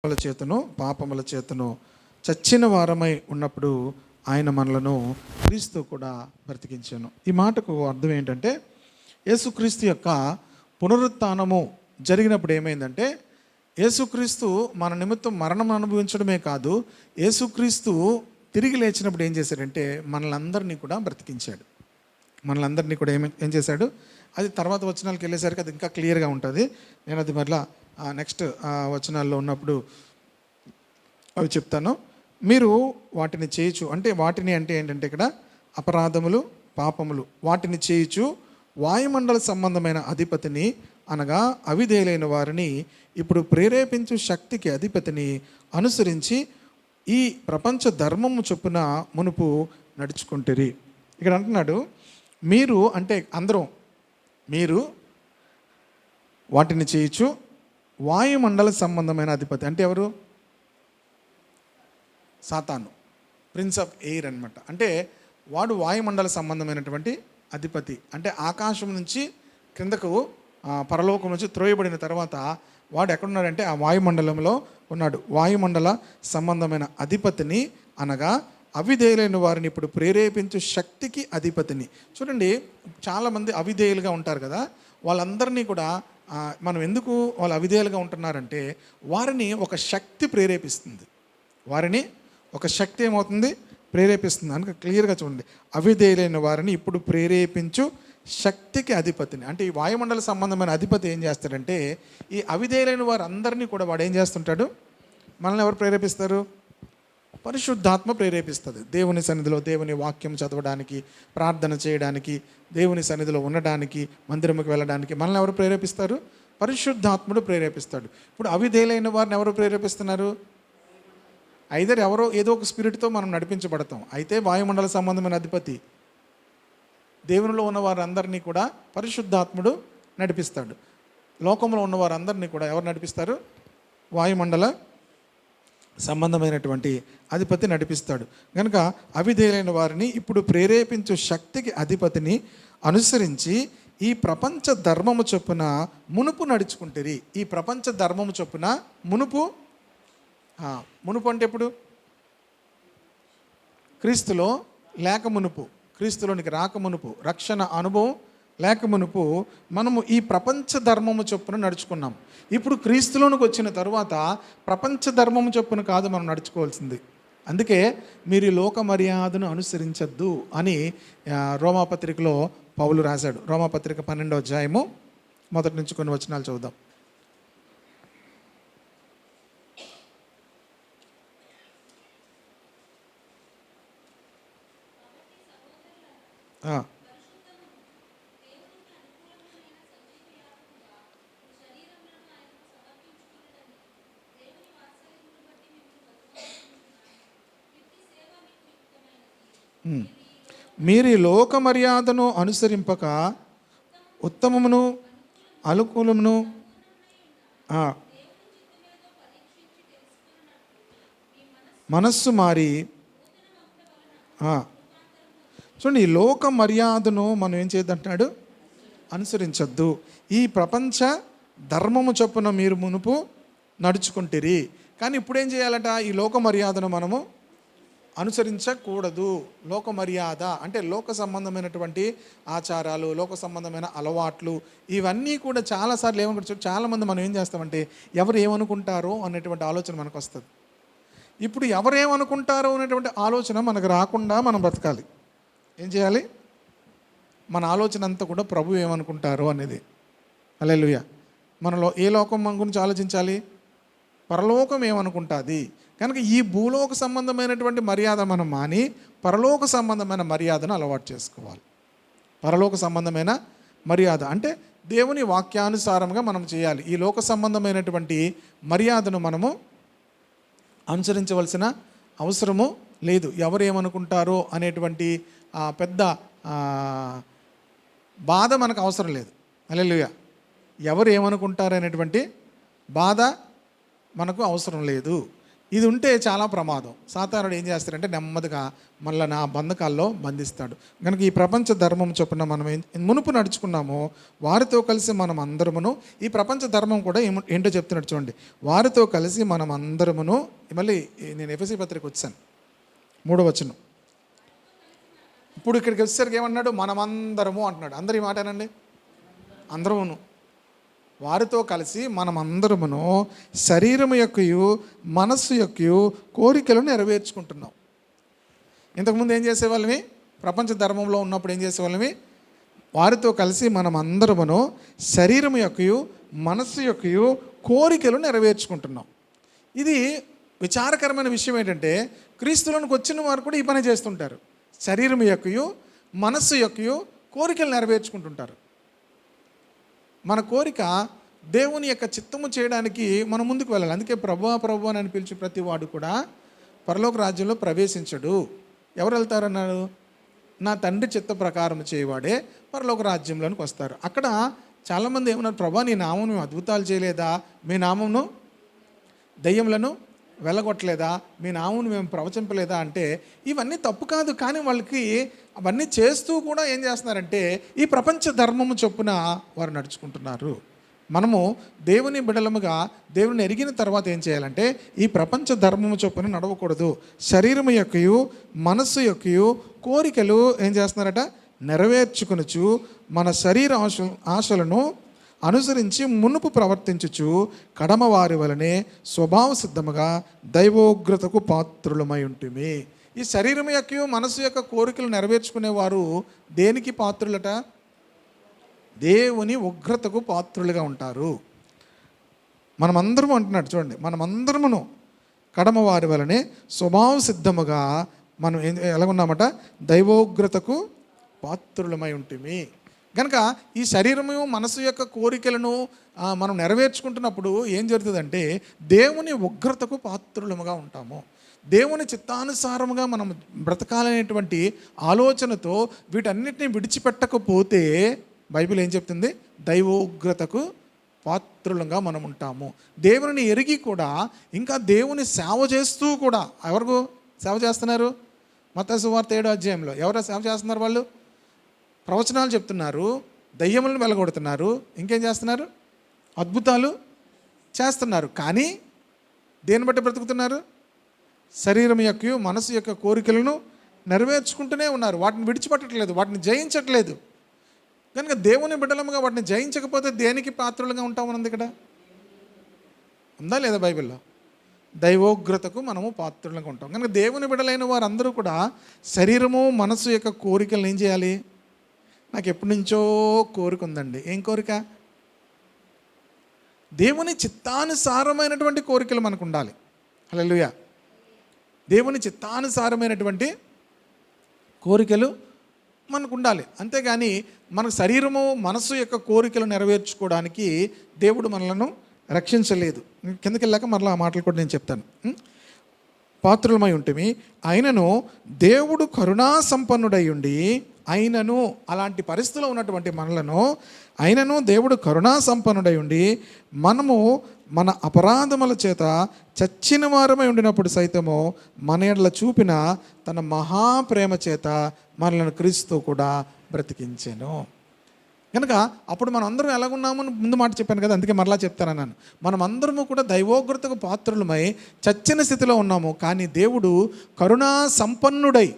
చేతను పాపముల చేతను చచ్చిన వారమై ఉన్నప్పుడు ఆయన మనలను క్రీస్తు కూడా బ్రతికించాను. ఈ మాటకు అర్థం ఏంటంటే, యేసుక్రీస్తు యొక్క పునరుత్థానము జరిగినప్పుడు ఏమైందంటే, యేసుక్రీస్తు మన నిమిత్తం మరణం అనుభవించడమే కాదు, యేసుక్రీస్తు తిరిగి లేచినప్పుడు ఏం చేశాడంటే మనలందరినీ కూడా బ్రతికించాడు. మనలందరినీ కూడా ఏం చేశాడు, అది తర్వాత వచనాలకు వెళ్ళేసరికి అది ఇంకా క్లియర్గా ఉంటుంది. నేను అది మరలా నెక్స్ట్ వచనాల్లో ఉన్నప్పుడు అవి చెప్తాను. మీరు వాటిని చేయొచ్చు అంటే, వాటిని అంటే ఏంటంటే ఇక్కడ అపరాధములు, పాపములు, వాటిని చేయొచ్చు వాయుమండల సంబంధమైన అధిపతిని అనగా అవిధేయులైన వారిని ఇప్పుడు ప్రేరేపించు శక్తికి అధిపతిని అనుసరించి ఈ ప్రపంచ ధర్మము చొప్పున మునుపు నడుచుకుంటారు. ఇక్కడ అంటున్నాడు మీరు అంటే అందరం, మీరు వాటిని చేయొచ్చు వాయుమండల సంబంధమైన అధిపతి అంటే ఎవరు? సాతాను, ప్రిన్స్ ఆఫ్ ఎయిర్ అనమాట. అంటే వాడు వాయుమండల సంబంధమైనటువంటి అధిపతి. అంటే ఆకాశం నుంచి కిందకు పరలోకం నుంచి త్రోయబడిన తర్వాత వాడు ఎక్కడున్నాడంటే ఆ వాయుమండలంలో ఉన్నాడు. వాయుమండల సంబంధమైన అధిపతిని అనగా అవిధేయులైన వారిని ఇప్పుడు ప్రేరేపించు శక్తికి అధిపతిని. చూడండి, చాలామంది అవిధేయులుగా ఉంటారు కదా, వాళ్ళందరినీ కూడా మనం ఎందుకు వాళ్ళు అవిధేయులుగా ఉంటున్నారంటే, వారిని ఒక శక్తి ప్రేరేపిస్తుంది. వారిని ఒక శక్తి ఏమవుతుంది? ప్రేరేపిస్తుంది. అందుకే క్లియర్గా చూడండి, అవిధేయులైన వారిని ఇప్పుడు ప్రేరేపించు శక్తికి అధిపతిని. అంటే ఈ వాయుమండల సంబంధమైన అధిపతి ఏం చేస్తాడంటే, ఈ అవిధేయులైన వారు అందరినీ కూడా వాడు ఏం చేస్తుంటాడు? మనల్ని ఎవరు ప్రేరేపిస్తారు? పరిశుద్ధాత్మ ప్రేరేపిస్తుంది. దేవుని సన్నిధిలో దేవుని వాక్యం చదవడానికి, ప్రార్థన చేయడానికి, దేవుని సన్నిధిలో ఉండడానికి, మందిరముకి వెళ్ళడానికి మనల్ని ఎవరు ప్రేరేపిస్తారు? పరిశుద్ధాత్ముడు ప్రేరేపిస్తాడు. ఇప్పుడు అవిధేయులైన వారిని ఎవరు ప్రేరేపిస్తున్నారు? ఐదర్ ఎవరో ఏదో ఒక స్పిరిట్తో మనం నడిపించబడతాం. అయితే వాయుమండల సంబంధమైన అధిపతి దేవునిలో ఉన్న వారందరినీ కూడా పరిశుద్ధాత్ముడు నడిపిస్తాడు. లోకంలో ఉన్న వారందరినీ కూడా ఎవరు నడిపిస్తారు? వాయుమండల సంబంధమైనటువంటి అధిపతి నడిపిస్తాడు. కనుక అవిధేయులైన వారిని ఇప్పుడు ప్రేరేపించు శక్తికి అధిపతిని అనుసరించి ఈ ప్రపంచ ధర్మము చొప్పున మునుపు నడుచుకుంటారు. ఈ ప్రపంచ ధర్మము చొప్పున మునుపు అంటే ఎప్పుడు? క్రీస్తులో లేక మునుపు, క్రీస్తులోనికి రాక మునుపు, రక్షణ అనుభవం లేక మునుపు మనము ఈ ప్రపంచ ధర్మము చొప్పున నడుచుకున్నాం. ఇప్పుడు క్రీస్తులోనికి వచ్చిన తరువాత ప్రపంచ ధర్మము చొప్పున కాదు మనం నడుచుకోవాల్సింది. అందుకే మీరు ఈ లోక మర్యాదను అనుసరించద్దు అని రోమాపత్రికలో పౌలు రాశాడు. రోమాపత్రిక 12వ అధ్యాయము మొదటి నుంచి కొన్ని వచనాలు చదువుదాం. మీరు ఈ లోక మర్యాదను అనుసరింపక ఉత్తమమును అనుకూలమును మనస్సు మారి చూడండి, ఈ లోక మర్యాదను మనం ఏం చేయద్దంటున్నాడు? అనుసరించద్దు. ఈ ప్రపంచ ధర్మము చొప్పున మీరు మునుపు నడుచుకుంటారు. కానీ ఇప్పుడు ఏం చేయాలట? ఈ లోక మర్యాదను మనము అనుసరించకూడదు. లోక మర్యాద అంటే లోక సంబంధమైనటువంటి ఆచారాలు, లోక సంబంధమైన అలవాట్లు, ఇవన్నీ కూడా చాలాసార్లు ఏమనుకుంటారు? చాలామంది మనం ఏం చేస్తామంటే ఎవరు ఏమనుకుంటారో అనేటువంటి ఆలోచన మనకు వస్తుంది. ఇప్పుడు ఎవరేమనుకుంటారో అనేటువంటి ఆలోచన మనకు రాకుండా మనం బ్రతకాలి. ఏం చేయాలి? మన ఆలోచన అంతా కూడా ప్రభు ఏమనుకుంటారో అనేది. హల్లెలూయా. మనలో ఏ లోకం మన గురించి ఆలోచించాలి? పరలోకం ఏమనుకుంటుంది. కనుక ఈ భూలోక సంబంధమైనటువంటి మర్యాద మనం మాని పరలోక సంబంధమైన మర్యాదను అలవాటు చేసుకోవాలి. పరలోక సంబంధమైన మర్యాద అంటే దేవుని వాక్యానుసారంగా మనం చేయాలి. ఈ లోక సంబంధమైనటువంటి మర్యాదను మనము అనుసరించవలసిన అవసరము లేదు. ఎవరు ఏమనుకుంటారో అనేటువంటి పెద్ద బాధ మనకు అవసరం లేదు. హల్లెలూయా. ఎవరు ఏమనుకుంటారు అనేటువంటి బాధ మనకు అవసరం లేదు. ఇది ఉంటే చాలా ప్రమాదం. సాతానుడు ఏం చేస్తాడంటే నెమ్మదిగా మళ్ళీ నా బంధకాల్లో బంధిస్తాడు. కనుక ఈ ప్రపంచ ధర్మం చొప్పున మనం మునుపు నడుచుకున్నామో వారితో కలిసి మనం అందరమును, ఈ ప్రపంచ ధర్మం కూడా ఏంటో చెప్తున్నాడు చూడండి, వారితో కలిసి మనం అందరమును. మళ్ళీ నేను ఎఫెసీ పత్రిక వచ్చాను 3వ వచనం. ఇప్పుడు ఇక్కడికి వచ్చేసరికి ఏమన్నాడు? మనమందరము అంటున్నాడు. అందరు ఈ మాటేనండి, అందరమును. వారితో కలిసి మనమందరమును శరీరము యొక్కయు మనస్సు యొక్కయు కోరికలను నెరవేర్చుకుంటున్నాం. ఇంతకుముందు ఏం చేసేవాళ్ళమి? ప్రపంచ ధర్మంలో ఉన్నప్పుడు ఏం చేసేవాళ్ళమి? వారితో కలిసి మనమందరమును శరీరము యొక్కయు మనస్సు యొక్కయు కోరికలు నెరవేర్చుకుంటున్నాం. ఇది విచారకరమైన విషయం ఏంటంటే, క్రీస్తులోనికి వచ్చిన వారు కూడా ఈ పని చేస్తుంటారు. శరీరం యొక్కయు మనస్సు యొక్కయు కోరికలు నెరవేర్చుకుంటుంటారు. మన కోరిక దేవుని యొక్క చిత్తము చేయడానికి మనం ముందుకు వెళ్ళాలి. అందుకే ప్రభువా ప్రభువా అని పిలిచి ప్రతి వాడు కూడా పరలోక రాజ్యంలో ప్రవేశించడు. ఎవరు వెళ్తారన్నారు? నా తండ్రి చిత్త ప్రకారం చేయవాడే పరలోక రాజ్యంలోనికి వస్తారు. అక్కడ చాలామంది ఏమన్నారు? ప్రభా నీ నామం మేము అద్భుతాలు చేయలేదా? మీ నామంను దయ్యములను వెళ్ళగొట్టలేదా? మీ నామును మేము ప్రవచింపలేదా? అంటే ఇవన్నీ తప్పు కాదు. కానీ వాళ్ళకి అవన్నీ చేస్తూ కూడా ఏం చేస్తున్నారంటే ఈ ప్రపంచ ధర్మము చొప్పున వారు నడుచుకుంటున్నారు. మనము దేవుని బిడలముగా దేవుని ఎరిగిన తర్వాత ఏం చేయాలంటే ఈ ప్రపంచ ధర్మము చొప్పున నడవకూడదు. శరీరము యొక్కయు మనస్సు యొక్కయు కోరికలు ఏం చేస్తున్నారట? నెరవేర్చుకొనుచు మన శరీర ఆశలను అనుసరించి మునుపు ప్రవర్తించుచు కడమ వారి వలనే స్వభావ సిద్ధముగా దైవోగ్రతకు పాత్రులమై ఉంటుమి. ఈ శరీరం యొక్క మనసు యొక్క కోరికలు నెరవేర్చుకునేవారు దేనికి పాత్రులట? దేవుని ఉగ్రతకు పాత్రులుగా ఉంటారు. మనమందరము అంటున్నాడు చూడండి, మనమందరమును కడమ వారి వలనే స్వభావ సిద్ధముగా మనం ఎలాగున్నామట? దైవోగ్రతకు పాత్రులమై ఉంటుమి. కనుక ఈ శరీరము మనసు యొక్క కోరికలను మనం నెరవేర్చుకుంటున్నప్పుడు ఏం జరుగుతుందంటే దేవుని ఉగ్రతకు పాత్రులముగా ఉంటాము. దేవుని చిత్తానుసారముగా మనం బ్రతకాలనేటువంటి ఆలోచనతో వీటన్నిటిని విడిచిపెట్టకపోతే బైబిల్ ఏం చెప్తుంది? దైవోగ్రతకు పాత్రులంగా మనం ఉంటాము. దేవుని ఎరిగి కూడా ఇంకా దేవుని సేవ చేస్తూ కూడా ఎవరికి సేవ చేస్తున్నారు? మత్తయి సువార్త 7వ అధ్యాయంలో ఎవరు సేవ చేస్తున్నారు? వాళ్ళు ప్రవచనాలు చెప్తున్నారు, దయ్యములను వెలగొడుతున్నారు, ఇంకేం చేస్తున్నారు? అద్భుతాలు చేస్తున్నారు. కానీ దేన్ని బట్టి బ్రతుకుతున్నారు? శరీరం యొక్క మనసు యొక్క కోరికలను నెరవేర్చుకుంటూనే ఉన్నారు. వాటిని విడిచిపెట్టట్లేదు, వాటిని జయించట్లేదు. కనుక దేవుని బిడ్డలముగా వాటిని జయించకపోతే దేనికి పాత్రులుగా ఉంటామన్నది ఇక్కడ ఉందా లేదా? బైబిల్లో దైవోగ్రతకు మనము పాత్రులుగా ఉంటాం. కనుక దేవుని బిడ్డలైన వారందరూ కూడా శరీరము మనసు యొక్క కోరికలను ఏం చేయాలి? నాకు ఎప్పటి నుంచో కోరిక ఉందండి. ఏం కోరిక? దేవుని చిత్తానుసారమైనటువంటి కోరికలు మనకు ఉండాలి. హల్లెలూయా. దేవుని చిత్తానుసారమైనటువంటి కోరికలు మనకు ఉండాలి. అంతేగాని మన శరీరము మనసు యొక్క కోరికలు నెరవేర్చుకోవడానికి దేవుడు మనలను రక్షించలేదు. కిందకి వెళ్ళాక మరలా ఆ మాటలు కూడా నేను చెప్తాను. పాత్రులమై ఉంటిమి. అయినను దేవుడు కరుణా సంపన్నుడై ఉండి, అయినను అలాంటి పరిస్థితిలో ఉన్నటువంటి మనలను అయినను దేవుడు కరుణా సంపన్నుడై ఉండి మనము మన అపరాధముల చేత చచ్చిన వారమై ఉండినప్పుడు సైతము మన ఎడల చూపిన తన మహాప్రేమ చేత మనలను క్రీస్తు కూడా బ్రతికించెను. కనుక అప్పుడు మనం అందరం ఎలాగున్నామని ముందు మాట చెప్పాను కదా, అందుకే మరలా చెప్తానన్నాను. మనం అందరము కూడా దైవోగ్రతకు పాత్రులమై చచ్చిన స్థితిలో ఉన్నాము. కానీ దేవుడు కరుణా సంపన్నుడై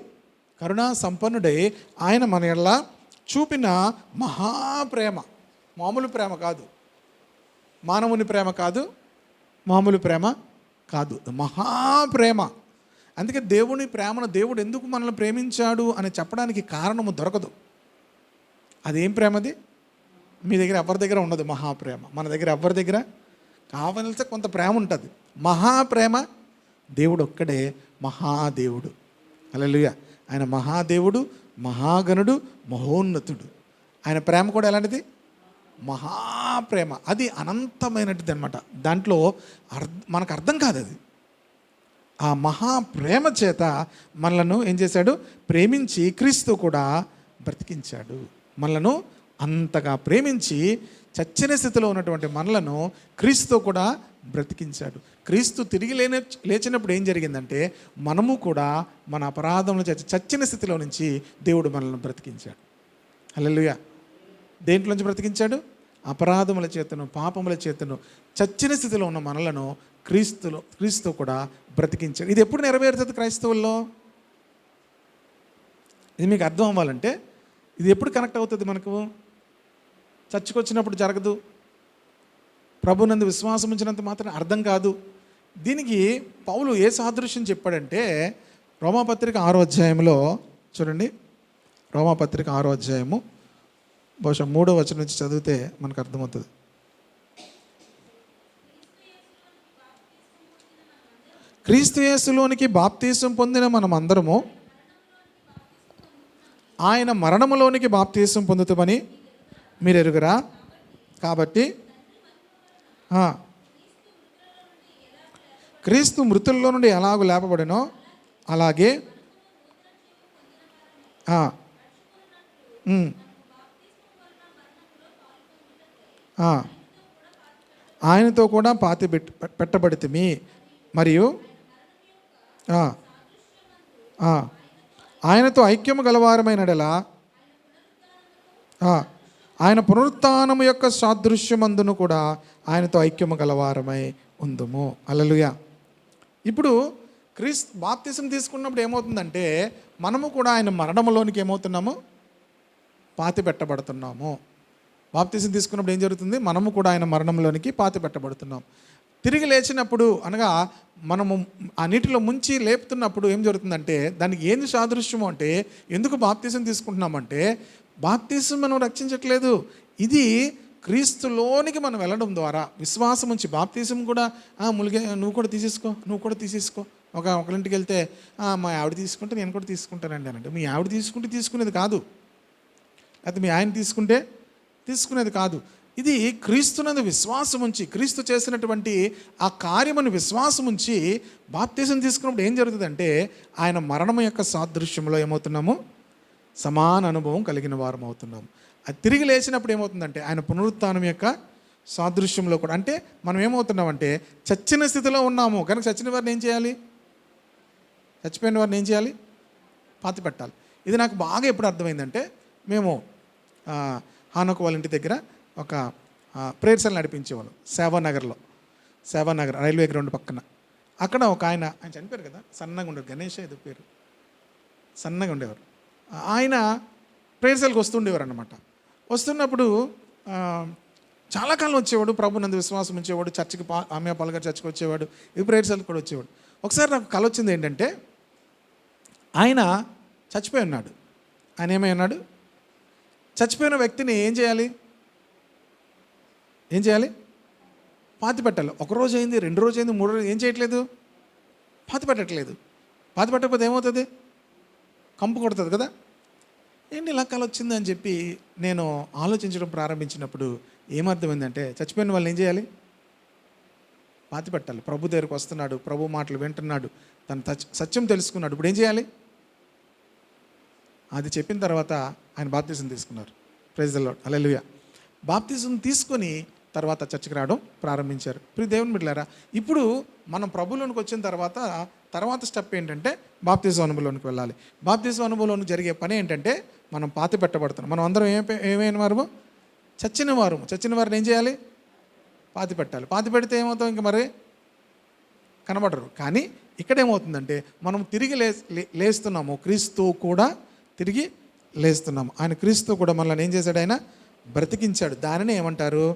ఆయన మన ఎడల చూపిన మహాప్రేమ, మామూలు ప్రేమ కాదు, మానవుని ప్రేమ కాదు, మామూలు ప్రేమ కాదు, మహాప్రేమ. అందుకే దేవుని ప్రేమను దేవుడు ఎందుకు మనల్ని ప్రేమించాడు అని చెప్పడానికి కారణము దొరకదు. అదేం ప్రేమది? మీ దగ్గర ఎవరి దగ్గర ఉండదు మహాప్రేమ. మన దగ్గర ఎవరి దగ్గర కావాల్సిన కొంత ప్రేమ ఉంటుంది. మహాప్రేమ దేవుడు ఒక్కడే మహాదేవుడు. హల్లెలూయా. ఆయన మహాదేవుడు, మహాగణుడు, మహోన్నతుడు. ఆయన ప్రేమ కూడా ఎలాంటిది? మహాప్రేమ. అది అనంతమైనది అనమాట. దాంట్లో మనకు అర్థం కాదు అది. ఆ మహాప్రేమ చేత మనలను ఏం చేశాడు? ప్రేమించి క్రీస్తు కూడా బ్రతికించాడు. మనలను అంతగా ప్రేమించి చచ్చిన స్థితిలో ఉన్నటువంటి మనలను క్రీస్తు కూడా బ్రతికించాడు. క్రీస్తు తిరిగి లేచినప్పుడు ఏం జరిగిందంటే మనము కూడా మన అపరాధముల చేత చచ్చిన స్థితిలో నుంచి దేవుడు మనల్ని బ్రతికించాడు. హల్లెలూయా. దేంట్లోంచి బ్రతికించాడు? అపరాధముల చేతను పాపముల చేతను చచ్చిన స్థితిలో ఉన్న మనలను క్రీస్తు కూడా బ్రతికించాడు. ఇది ఎప్పుడు నెరవేరుతుంది క్రైస్తవుల్లో? ఇది మీకు అర్థం అవ్వాలంటే ఇది ఎప్పుడు కనెక్ట్ అవుతుంది మనకు? చర్చకు వచ్చినప్పుడు జరగదు, ప్రభునందు విశ్వాసం ఉంచినంత మాత్రం అర్థం కాదు. దీనికి పౌలు ఏ సాదృశ్యం చెప్పాడంటే రోమాపత్రిక 6వ అధ్యాయంలో చూడండి. రోమాపత్రిక 6వ అధ్యాయము బహుశా 3వ వచనం నుంచి చదివితే మనకు అర్థమవుతుంది. క్రీస్తు యేసులోనికి బాప్తీసం పొందిన మనం అందరము ఆయన మరణములోనికి బాప్తీసం పొందుతామని మీరు ఎరుగురా. కాబట్టి క్రీస్తు మృతుల్లో నుండి ఎలాగూ లేపబడినో అలాగే ఆయనతో కూడా పాతి పెట్టబడితిమి మరియు ఆయనతో ఐక్యము గలవారమైనడలా ఆయన పునరుత్థానము యొక్క సాదృశ్యమందును కూడా ఆయనతో ఐక్యము గలవారమై ఉందుము. హల్లెలూయా. ఇప్పుడు బాప్తిసం తీసుకున్నప్పుడు ఏమవుతుందంటే మనము కూడా ఆయన మరణంలోనికి ఏమవుతున్నాము? పాతి పెట్టబడుతున్నాము. బాప్తిసం తీసుకున్నప్పుడు ఏం జరుగుతుంది? మనము కూడా ఆయన మరణంలోనికి పాతి పెట్టబడుతున్నాం. తిరిగి లేచినప్పుడు అనగా మనము ఆ నీటిలో ముంచి లేపుతున్నప్పుడు ఏం జరుగుతుందంటే దానికి ఏంది సాదృశ్యము అంటే, ఎందుకు బాప్తిసం తీసుకుంటున్నామంటే బాప్తిసం మనం రక్షించట్లేదు, ఇది క్రీస్తులోనికి మనం వెళ్ళడం ద్వారా విశ్వాసం ఉంచి బాప్తిసం కూడా నువ్వు కూడా తీసేసుకో. ఒకరింటికి వెళ్తే మా ఆవిడ తీసుకుంటే నేను కూడా తీసుకుంటానండి అనంటే, మీ ఆవిడ తీసుకునేది కాదు, లేకపోతే మీ ఆయన తీసుకునేది కాదు. ఇది క్రీస్తునందు విశ్వాసం ఉంచి క్రీస్తు చేసినటువంటి ఆ కార్యమును విశ్వాసం ఉంచి బాప్తిసం తీసుకున్నప్పుడు ఏం జరుగుతుందంటే ఆయన మరణం యొక్క సాదృశ్యంలో ఏమవుతున్నాము? సమాన అనుభవం కలిగిన వారం అవుతున్నాము. అది తిరిగి లేచినప్పుడు ఏమవుతుందంటే ఆయన పునరుత్థానం యొక్క సాదృశ్యంలో కూడా, అంటే మనం ఏమవుతున్నామంటే చచ్చిన స్థితిలో ఉన్నాము కనుక చచ్చిన వారిని ఏం చేయాలి? చచ్చిపోయిన వారిని ఏం చేయాలి? పాతి పెట్టాలి. ఇది నాకు బాగా ఎప్పుడు అర్థమైందంటే, మేము హానోకు వాళ్ళ ఇంటి దగ్గర ఒక ప్రేయర్ సెల్ నడిపించేవాళ్ళు సేవానగర్ రైల్వే గ్రౌండ్ పక్కన. అక్కడ ఒక ఆయన చనిపోయారు కదా, సన్నగా ఉండేవారు, గణేష్ ఏదో పేరు, సన్నగా ఉండేవారు. ఆయన ప్రేయర్ సెల్కి వస్తుండేవారు అన్నమాట. వస్తున్నప్పుడు చాలా కాలం వచ్చేవాడు, ప్రభునందు విశ్వాసం ఉంచేవాడు, చర్చికి ఆమె పాల్గారు చర్చికి వచ్చేవాడు, ఈ ప్రేయర్ సెల్కి కూడా వచ్చేవాడు. ఒకసారి నాకు కల వచ్చింది ఏంటంటే ఆయన చచ్చిపోయి ఉన్నాడు. ఆయన ఏమై ఉన్నాడు? చచ్చిపోయిన వ్యక్తిని ఏం చేయాలి? పాతి పెట్టాలి. ఒకరోజు అయింది, 2 రోజు అయింది, 3 రోజు ఏం చేయట్లేదు? పాతి పెట్టట్లేదు. పాతి పెట్టకపోతే ఏమవుతుంది? కంపు కొడుతుంది కదా. ఏంటి ఇలా కల వచ్చింది అని చెప్పి నేను ఆలోచించడం ప్రారంభించినప్పుడు ఏమర్థమైందంటే చచ్చిపోయిన వాళ్ళని ఏం చేయాలి? పాతి పెట్టాలి. ప్రభు దగ్గరికి వస్తున్నాడు, ప్రభు మాటలు వింటున్నాడు, తన సత్యం తెలుసుకున్నాడు. ఇప్పుడు ఏం చేయాలి? అది చెప్పిన తర్వాత ఆయన బాప్తిసం తీసుకున్నారు. Praise the Lord. హల్లెలూయా. బాప్తిసం తీసుకొని తర్వాత చర్చికి రావడం ప్రారంభించారు. ప్రియ దేవుని బిడ్డలారా, ఇప్పుడు మనం ప్రభువులోనికి వచ్చిన తర్వాత స్టెప్ ఏంటంటే బాప్తిసం అనుభవంలోనికి వెళ్ళాలి. బాప్తిసం అనుభవంలోనికి జరిగే పని ఏంటంటే మనం పాతి పెట్టబడుతున్నాం. మనం అందరం ఏమైనా వారు? చచ్చిన వారిని ఏం చేయాలి? పాతి పెట్టాలి. పాతి పెడితే ఏమవుతాం? ఇంక మరి కనబడరు. కానీ ఇక్కడ ఏమవుతుందంటే మనం తిరిగి లేస్తున్నాము, క్రీస్తు కూడా తిరిగి లేస్తున్నాము. ఆయన క్రీస్తు కూడా మనల్ని ఏం చేశాడు? ఆయన బ్రతికించాడు. దానిని ఏమంటారు?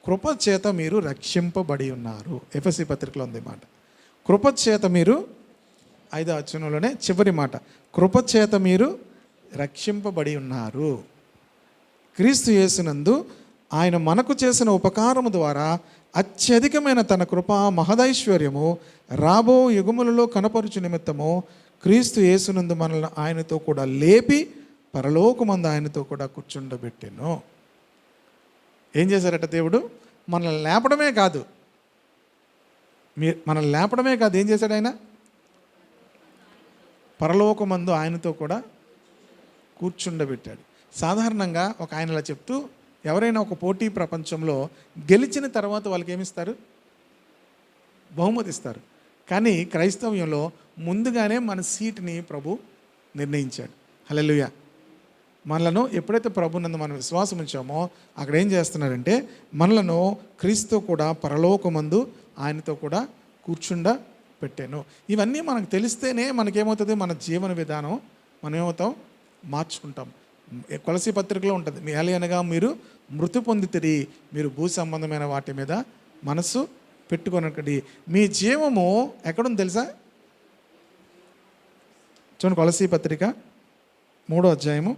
కృపచేత మీరు రక్షింపబడి ఉన్నారు. ఎఫెసీ పత్రికలో ఉంది మాట. కృపచేత మీరు 5వ వచనంలోనే చివరి మాట, కృపచేత మీరు రక్షింపబడి ఉన్నారు. క్రీస్తు యేసునందు ఆయన మనకు చేసిన ఉపకారము ద్వారా అత్యధికమైన తన కృపా మహదైశ్వర్యము రాబో యుగములలో కనపరుచు నిమిత్తము క్రీస్తు యేసునందు మనల్ని ఆయనతో కూడా లేపి పరలోకమందు ఆయనతో కూడా కూర్చుండబెట్టెను. ఏం చేశారట దేవుడు? మనల్ని లేపడమే కాదు, ఏం చేశాడు? ఆయన పరలోకమందు ఆయనతో కూడా కూర్చుండబెట్టాడు. సాధారణంగా ఒక ఆయన ఇలా చెప్తూ, ఎవరైనా ఒక పోటీ ప్రపంచంలో గెలిచిన తర్వాత వాళ్ళకి ఏమిస్తారు? బహుమతి ఇస్తారు. కానీ క్రైస్తవ్యంలో ముందుగానే మన సీటుని ప్రభు నిర్ణయించాడు. హల్లెలూయా. మనలను ఎప్పుడైతే ప్రభునందు మనం విశ్వాసం ఉంచామో అక్కడ ఏం చేస్తున్నారంటే మనలను క్రీస్తు కూడా పరలోకమందు ఆయనతో కూడా కూర్చుండ పెట్టాను. ఇవన్నీ మనకు తెలిస్తేనే మనకేమవుతుంది, మన జీవన విధానం మనం ఏమవుతాం, మార్చుకుంటాం. కొలసీ పత్రికలో ఉంటుంది, మీ అనగా మీరు మృతి పొందితిరి, మీరు భూ సంబంధమైన వాటి మీద మనసు పెట్టుకొనకండి. మీ జీవము ఎక్కడుంది తెలుసా? చూడండి, కొలసీ పత్రిక 3వ అధ్యాయము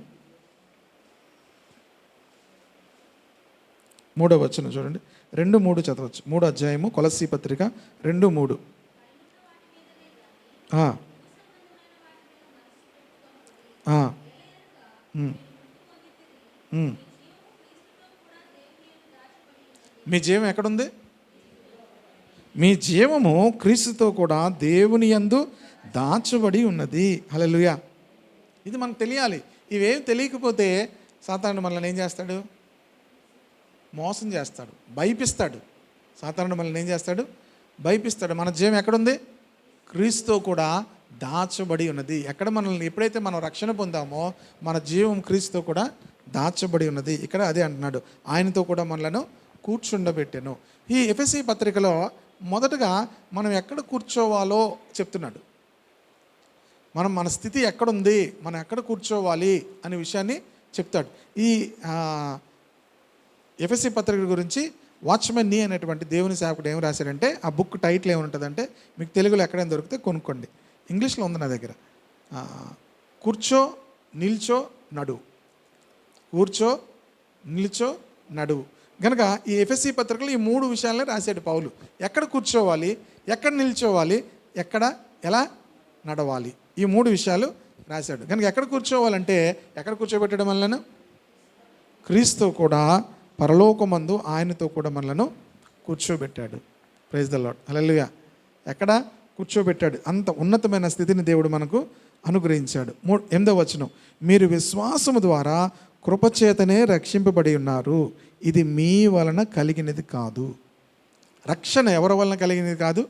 3వ వచనం చూడండి. 2:3 చదవచ్చు. 3వ అధ్యాయము కొలసీ పత్రిక 2:3. మీ జీవం ఎక్కడుంది? మీ జీవము క్రీస్తుతో కూడా దేవుని యందు దాచబడి ఉన్నది. హల్లెలూయా. ఇది మనకు తెలియాలి. ఇవేం తెలియకపోతే సాతానుడు మనల్ని ఏం చేస్తాడు? మోసం చేస్తాడు, భయపిస్తాడు. సాతానుడు మనల్ని ఏం చేస్తాడు? భయపిస్తాడు. మన జీవం ఎక్కడుంది? క్రీస్తుతో కూడా దాచబడి ఉన్నది. ఎక్కడ మనల్ని ఎప్పుడైతే మనం రక్షణ పొందామో మన జీవం క్రీస్తుతో కూడా దాచబడి ఉన్నది. ఇక్కడ అదే అంటున్నాడు, ఆయనతో కూడా మనలను కూర్చుండబెట్టాను. ఈ ఎఫెసీ పత్రికలో మొదటగా మనం ఎక్కడ కూర్చోవాలో చెప్తున్నాడు. మన స్థితి ఎక్కడుంది, మనం ఎక్కడ కూర్చోవాలి అనే విషయాన్ని చెప్తాడు. ఈ ఎఫెసీ పత్రిక గురించి వాచ్మెన్ నీ అనేటువంటి దేవుని సేవకుడు ఏం రాశాడంటే, ఆ బుక్ టైటిల్ ఏముంటుందంటే, మీకు తెలుగులో ఎక్కడైనా దొరికితే కొనుక్కోండి, ఇంగ్లీష్లో ఉంది నా దగ్గర. కూర్చో, నిల్చో, నడువు. కూర్చో, నిల్చో, నడువు. కనుక ఈ ఎఫెసీ పత్రికలో ఈ 3 విషయాలనే రాశాడు పౌలు. ఎక్కడ కూర్చోవాలి, ఎక్కడ నిల్చోవాలి, ఎలా నడవాలి, ఈ 3 విషయాలు రాశాడు. కనుక ఎక్కడ కూర్చోవాలంటే, ఎక్కడ కూర్చోబెట్టడం వలన క్రీస్తు కూడా పరలోకమందు ఆయనతో కూడా మనలను కూర్చోబెట్టాడు. Praise the Lord. హల్లెలూయా. ఎక్కడ కూర్చోబెట్టాడు? అంత ఉన్నతమైన స్థితిని దేవుడు మనకు అనుగ్రహించాడు. 8వ వచనం, మీరు విశ్వాసము ద్వారా కృపచేతనే రక్షింపబడి ఉన్నారు, ఇది మీ వలన కలిగినది కాదు. రక్షణ ఎవరి వలన కలిగినది కాదు?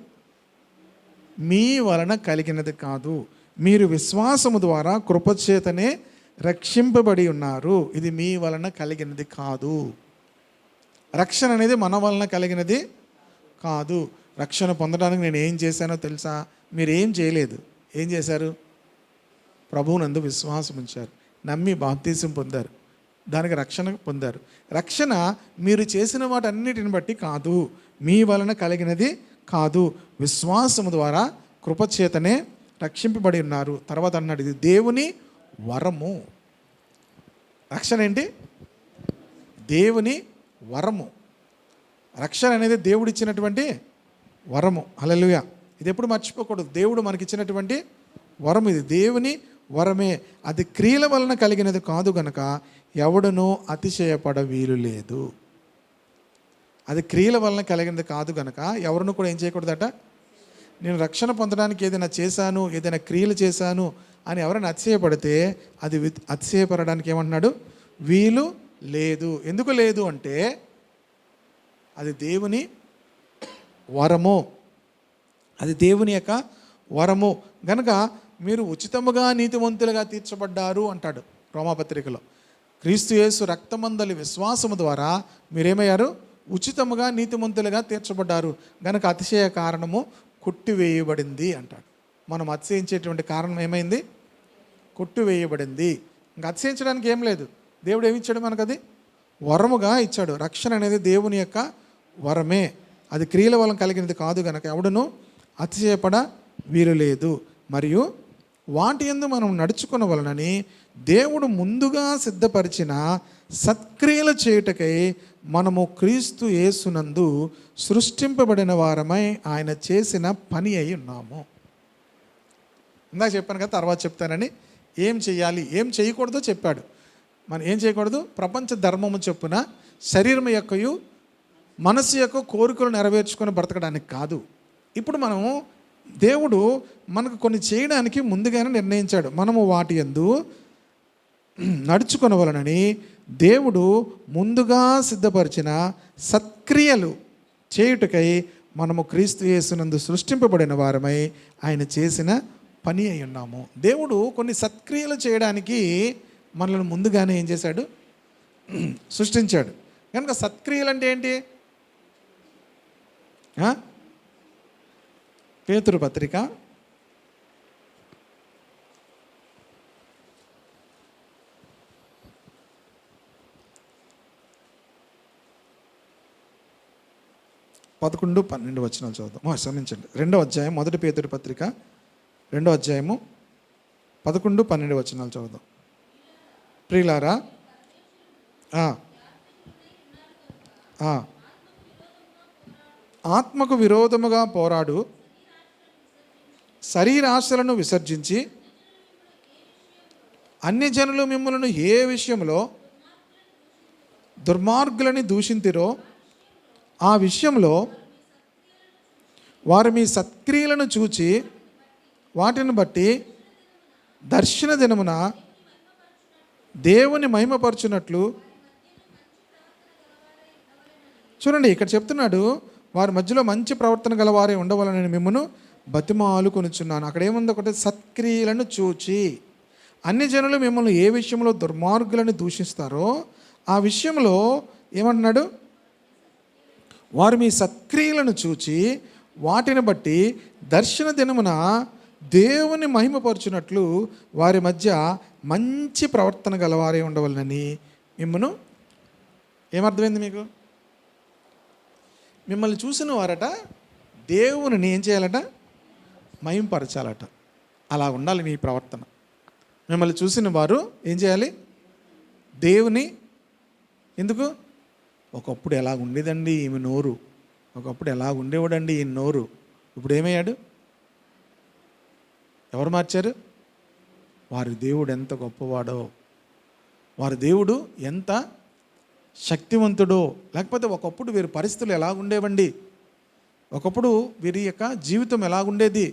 మీ వలన కలిగినది కాదు. మీరు విశ్వాసము ద్వారా కృపచేతనే రక్షింపబడి ఉన్నారు, ఇది మీ వలన కలిగినది కాదు. రక్షణ అనేది మన వలన కలిగినది కాదు. రక్షణ పొందడానికి నేను ఏం చేశానో తెలుసా? మీరు ఏం చేయలేదు. ఏం చేశారు? ప్రభువునందు విశ్వాసం ఉంచారు, నమ్మి బాప్తీసం పొందారు, దానికి రక్షణ పొందారు. రక్షణ మీరు చేసిన వాటన్నిటిని బట్టి కాదు, మీ వలన కలిగినది కాదు. విశ్వాసము ద్వారా కృపచేతనే రక్షింపబడి ఉన్నారు. తర్వాత అన్నాడు, ఇది దేవుని వరము. రక్షణ ఏంటి? దేవుని వరము. రక్షణ అనేది దేవుడిచ్చినటువంటి వరము. హల్లెలూయా. ఇది ఎప్పుడు మర్చిపోకూడదు. దేవుడు మనకిచ్చినటువంటి వరం ఇది, దేవుని వరమే. అది క్రియల వలన కలిగినది కాదు గనక ఎవడునూ అతిశయపడ వీలు లేదు. అది క్రియల వలన కలిగినది కాదు గనక ఎవరిని కూడా ఏం చేయకూడదట? నేను రక్షణ పొందడానికి ఏదైనా చేశాను, ఏదైనా క్రియలు చేశాను అని ఎవరైనా అతిశయపడితే అది అతిశయపడడానికి ఏమంటున్నాడు? వీలు లేదు. ఎందుకు లేదు అంటే అది దేవుని వరము, అది దేవుని యొక్క వరము. గనక మీరు ఉచితముగా నీతివంతులుగా తీర్చబడ్డారు అంటాడు రోమాపత్రికలో. క్రీస్తు యేసు రక్తమందలి విశ్వాసము ద్వారా మీరేమయ్యారు? ఉచితముగా నీతిమంతులుగా తీర్చబడ్డారు. గనక అతిశయ కారణము కొట్టివేయబడింది అంటాడు. మనం అతిశయించేటువంటి కారణం ఏమైంది? కొట్టివేయబడింది. ఇంకా అతిశయించడానికి ఏం లేదు. దేవుడు ఏమి ఇచ్చాడు మనకు? అది వరముగా ఇచ్చాడు. రక్షణ అనేది దేవుని యొక్క వరమే, అది క్రియల వలన కలిగినది కాదు గనక ఎవడును అతిశయపడ వీలు లేదు. మరియు వాటి యందు మనం నడుచుకున్న వలనని దేవుడు ముందుగా సిద్ధపరిచిన సత్క్రియలు చేయుటకై మనము క్రీస్తు యేసునందు సృష్టింపబడిన వారమై ఆయన చేసిన పని అయి ఉన్నాము. ఇందాక చెప్పాను కదా, తర్వాత చెప్తానని. ఏం చేయాలి, ఏం చేయకూడదో చెప్పాడు. మనం ఏం చేయకూడదు? ప్రపంచ ధర్మము చొప్పున శరీరం యొక్కయు మనసు యొక్క కోరికలు నెరవేర్చుకొని బ్రతకడానికి కాదు. ఇప్పుడు మనము దేవుడు మనకు కొన్ని చేయడానికి ముందుగానే నిర్ణయించాడు. మనము వాటి యందు నడుచుకొనవలనని దేవుడు ముందుగా సిద్ధపరిచిన సత్క్రియలు చేయుటకై మనము క్రీస్తు యేసునందు సృష్టింపబడిన వారమై ఆయన చేసిన పని అయి ఉన్నాము. దేవుడు కొన్ని సత్క్రియలు చేయడానికి మనల్ని ముందుగానే ఏం చేశాడు? సృష్టించాడు. కనుక సత్క్రియలు అంటే ఏంటి? పేతురు పత్రిక 11-12 వచనాలు చదువుదాం. క్షమించండి, 2వ అధ్యాయం, 1 పేతురు పత్రిక 2వ అధ్యాయము 11-12 వచనాలు చదువుదాం. ప్రియులారా, ఆత్మకు విరోధముగా పోరాడు శరీరాశలను విసర్జించి అన్యజనులు మిమ్మల్ని ఏ విషయంలో దుర్మార్గులని దూషింతిరో ఆ విషయంలో వారు మీ సత్క్రియలను చూచి వాటిని బట్టి దర్శన దినమున దేవుని మహిమపరచునట్లు. చూడండి, ఇక్కడ చెప్తున్నాడు, వారి మధ్యలో మంచి ప్రవర్తన గలవారే ఉండవాలని మిమ్మను బతిమాలు కొనుచున్నాను. అక్కడ ఏముంది? ఒకటి, సత్క్రియలను చూచి. అన్ని జనులు మిమ్మల్ని ఏ విషయంలో దుర్మార్గులను దూషిస్తారో ఆ విషయంలో ఏమంటున్నాడు? వారు మీ సత్క్రియలను చూచి వాటిని బట్టి దర్శన దినమున దేవుని మహిమపరచునట్లు వారి మధ్య మంచి ప్రవర్తన గలవారే ఉండవాలని మిమ్మను. ఏమర్థమైంది మీకు? మిమ్మల్ని చూసిన వారట దేవుని ఏం చేయాలట? మహిమపరచాలట. అలా ఉండాలి మీ ప్రవర్తన. మిమ్మల్ని చూసిన వారు ఏం చేయాలి? దేవుని. ఎందుకు? ఒకప్పుడు ఎలా ఉండేదండి ఈమె నోరు, ఒకప్పుడు ఎలా ఉండేవాడండి ఈ నోరు, ఇప్పుడు ఏమయ్యాడు? ఎవరు మార్చారు? వారి దేవుడు ఎంత గొప్పవాడో, వారి దేవుడు ఎంత శక్తివంతుడో. లేకపోతే ఒకప్పుడు వీరి పరిస్థితులు ఎలా ఉండేవండి, ఒకప్పుడు వీరి యొక్క జీవితం ఎలాగుండేది,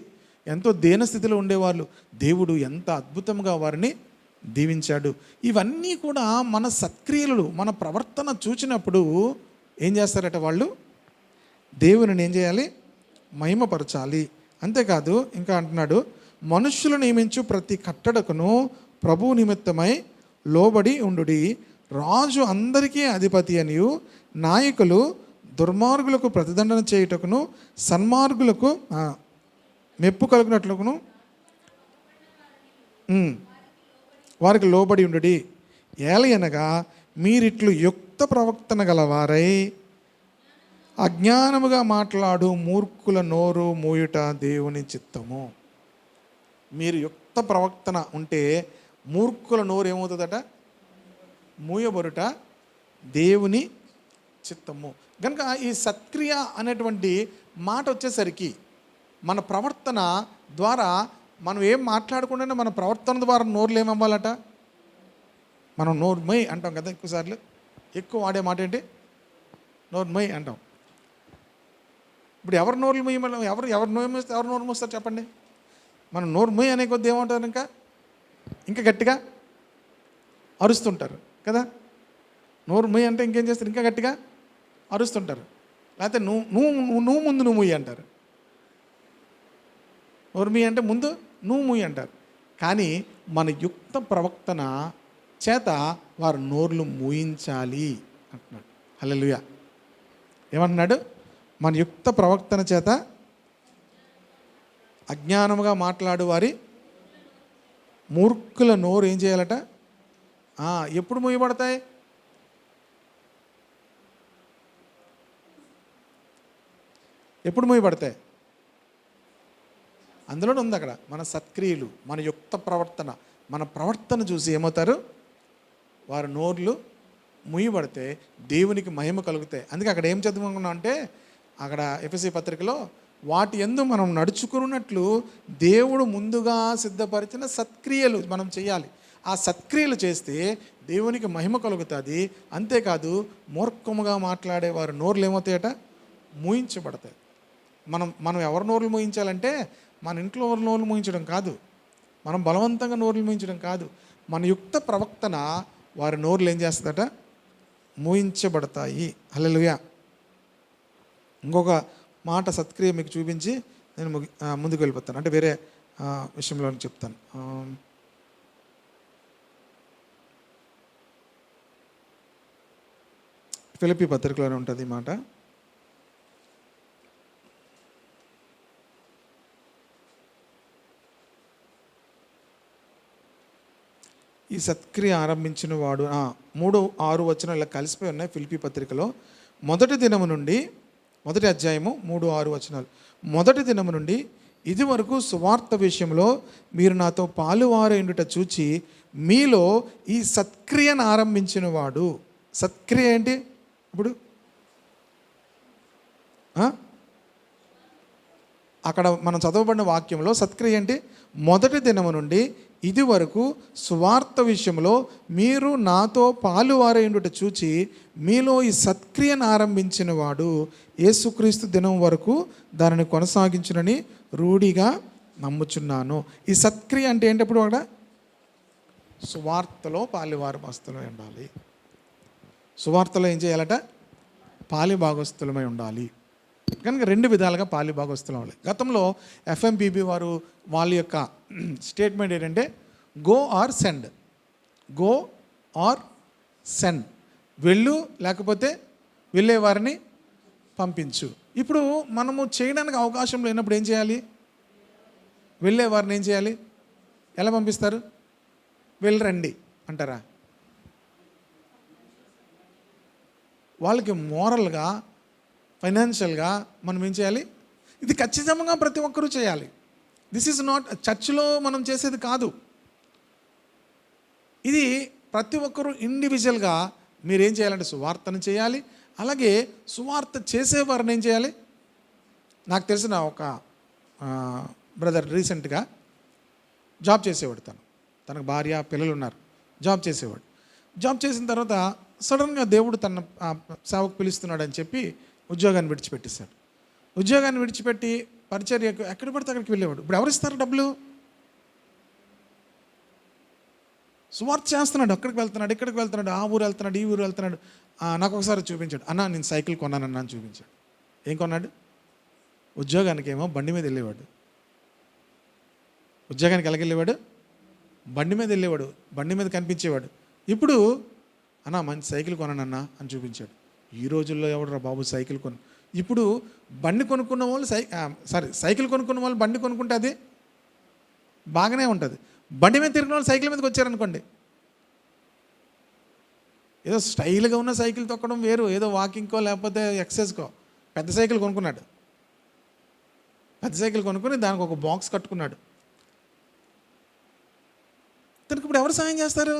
ఎంతో దీనస్థితిలో ఉండేవాళ్ళు. దేవుడు ఎంత అద్భుతంగా వారిని దీవించాడు. ఇవన్నీ కూడా మన సత్క్రియలు, మన ప్రవర్తన చూచినప్పుడు ఏం చేస్తారట? వాళ్ళు దేవుని ఏం చేయాలి? మహిమపరచాలి. అంతేకాదు, ఇంకా అంటున్నాడు, మనుష్యులు నియమించు ప్రతి కట్టడకును ప్రభువు నిమిత్తమై లోబడి ఉండుడి. రాజు అందరికీ అధిపతి అనియు నాయకులు దుర్మార్గులకు ప్రతిదండన చేయుటకును సన్మార్గులకు మెప్పు కలుగునట్లును వారికి లోబడి ఉండుడి. ఏలయనగా మీరిట్లు యుక్త ప్రవక్తన గలవారై అజ్ఞానముగా మాట్లాడు మూర్ఖుల నోరు మూయుట దేవుని చిత్తము. మీరు యుక్త ప్రవక్తన ఉంటే మూర్ఖుల నోరు ఏమవుతుందట? మూయబరుట దేవుని చిత్తము. కనుక ఈ సత్క్రియ అనేటువంటి మాట వచ్చేసరికి మన ప్రవర్తన ద్వారా మనం ఏం మాట్లాడకుండా మన ప్రవర్తన ద్వారా నోరులు ఏమవ్వాలట? మనం నోరు మై అంటాం కదా, ఎక్కువసార్లు ఎక్కువ వాడే మాట ఏంటి? నోరు మై అంటాం. ఇప్పుడు ఎవరు నోరులు మొయ్యమని ఎవరు నోరు మూస్తారు చెప్పండి? మనం నోరు మొయ్యి అనే కొద్ది ఏమంటారు? ఇంకా గట్టిగా అరుస్తుంటారు కదా. నోరు మొయ్యి అంటే ఇంకేం చేస్తారు? ఇంకా గట్టిగా అరుస్తుంటారు. లేకపోతే నువ్వు ముందు నువ్వు మొయ్యి అంటారు. నోరు మొయ్యి అంటే ముందు నువ్వు మొయ్యి అంటారు. కానీ మన యుక్త ప్రవక్తన చేత వారు నోర్లు మూయించాలి అంటున్నాడు. హల్లెలూయా. ఏమంటున్నాడు? మన యుక్త ప్రవక్తన చేత అజ్ఞానముగా మాట్లాడు వారి మూర్ఖుల నోరు ఏం చేయాలట? ఎప్పుడు మూయబడతాయి? ఎప్పుడు మూయబడతాయి? అందులోనే ఉంది అక్కడ మన సత్క్రియలు, మన యుక్త ప్రవర్తన. మన ప్రవర్తన చూసి ఏమవుతారు? వారి నోర్లు మూయబడితే దేవునికి మహిమ కలుగుతాయి. అందుకే అక్కడ ఏం చదువుకున్నాం అంటే, అక్కడ ఎఫెసీ పత్రికలో వాటి యందు మనం నడుచుకున్నట్లు దేవుడు ముందుగా సిద్ధపరిచిన సత్క్రియలు మనం చేయాలి. ఆ సత్క్రియలు చేస్తే దేవునికి మహిమ కలుగుతుంది. అంతేకాదు, మూర్ఖముగా మాట్లాడే వారి నోర్లు ఏమవుతాయట? మూయించబడతాయి. మనం ఎవరి నోర్లు మూయించాలంటే మన ఇంట్లో నోర్లు మూయించడం కాదు, మనం బలవంతంగా నోర్లు మూయించడం కాదు. మన యుక్త ప్రవక్తన వారి నోర్లు ఏం చేస్తుందట? మూయించబడతాయి. హల్లెలూయా. ఇంకొక మాట సత్క్రియ మీకు చూపించి నేను ముందుకు వెళ్ళిపోతాను. అంటే వేరే విషయంలో చెప్తాను. ఫిలిప్పీ పత్రికలోనే ఉంటుంది ఈ మాట. ఈ సత్క్రియ ఆరంభించిన వాడు 3-6 వచనాలు ఇలా కలిసిపోయి ఉన్నాయి ఫిలిప్పీ పత్రికలో. మొదటి దినము నుండి, మొదటి అధ్యాయము 3-6 వచనాలు. మొదటి దినము నుండి ఇది వరకు సువార్త విషయంలో మీరు నాతో పాలువారైండుట చూచి మీలో ఈ సత్క్రియను ఆరంభించిన వాడు. సత్క్రియ ఏంటి? ఇప్పుడు అక్కడ మనం చదవబడిన వాక్యంలో సత్క్రియ ఏంటి? మొదటి దినము నుండి ఇది వరకు సువార్త విషయంలో మీరు నాతో పాలువారైండుట చూచి మీలో ఈ సత్క్రియను ఆరంభించిన వాడు యేసుక్రీస్తు దినం వరకు దానిని కొనసాగించునని రూఢిగా నమ్ముచున్నాను. ఈ సత్క్రియ అంటే ఏంటప్పుడు అక్కడ సువార్తలో పాలివారమస్తులమై ఉండాలి. సువార్తలో ఏం చేయాలట? పాలిభాగస్తులమై ఉండాలి. కనుక 2 విధాలుగా పాలిభాగస్తులు అవ్వాలి. గతంలో ఎఫ్ఎంబీబీ వారు వాళ్ళ యొక్క స్టేట్మెంట్ ఏంటంటే go or send, go or send, వెళ్ళు లేకపోతే వెళ్ళే వారిని పంపించు. ఇప్పుడు మనము చేయడానికి అవకాశం లేనప్పుడు ఏం చేయాలి? వెళ్ళే వారిని ఏం చేయాలి? ఎలా పంపిస్తారు? వెళ్ళరండి అంటారా? వాళ్ళకి మోరల్గా, ఫైనాన్షియల్గా మనం ఏం చేయాలి? ఇది ఖచ్చితంగా ప్రతి ఒక్కరూ చేయాలి. దిస్ ఈజ్ నాట్ చర్చ్లో మనం చేసేది కాదు. ఇది ప్రతి ఒక్కరూ ఇండివిజువల్గా మీరేం చేయాలంటే సువార్తను చేయాలి. అలాగే సువార్త చేసేవారిని ఏం చేయాలి? నాకు తెలిసిన ఒక బ్రదర్ రీసెంట్గా జాబ్ చేసేవాడు. తనకు భార్య పిల్లలు ఉన్నారు. జాబ్ చేసేవాడు. జాబ్ చేసిన తర్వాత సడన్గా దేవుడు తన సేవకు పిలుస్తున్నాడని చెప్పి ఉద్యోగాన్ని విడిచిపెట్టేశాడు. ఉద్యోగాన్ని విడిచిపెట్టి పరిచర్యకు ఎక్కడ పడితే అక్కడికి వెళ్ళేవాడు. ఇప్పుడు ఎవరు ఇస్తారు డబ్బులు? సువార్త చేస్తున్నాడు, అక్కడికి వెళ్తున్నాడు, ఇక్కడికి వెళ్తున్నాడు, ఆ ఊరు వెళ్తున్నాడు, ఈ ఊరు వెళ్తున్నాడు. నాకు ఒకసారి చూపించాడు, అన్న నేను సైకిల్ కొన్నానన్నా అని చూపించాడు. ఏం కొన్నాడు? ఉద్యోగానికి ఏమో బండి మీద వెళ్ళేవాడు. ఉద్యోగానికి ఎలాగెళ్ళేవాడు? బండి మీద వెళ్ళేవాడు, బండి మీద కనిపించేవాడు. ఇప్పుడు అన్న మంచి సైకిల్ కొన్నానన్నా అని చూపించాడు. ఈ రోజుల్లో ఎవడరా బాబు సైకిల్ ఇప్పుడు బండి కొనుక్కున్న వాళ్ళు సైకిల్ కొనుక్కున్న వాళ్ళు బండి కొనుక్కుంటే అది బాగానే ఉంటుంది. బండి మీద తిరిగిన వాళ్ళు సైకిల్ మీదకి వచ్చారనుకోండి, ఏదో స్టైల్గా ఉన్న సైకిల్ తొక్కడం వేరు, ఏదో వాకింగ్కో లేకపోతే ఎక్సర్సైజ్కో. పెద్ద సైకిల్ కొనుక్కున్నాడు. పెద్ద సైకిల్ కొనుక్కొని దానికి ఒక బాక్స్ కట్టుకున్నాడు. తనకి ఇప్పుడు ఎవరు సాయం చేస్తారు?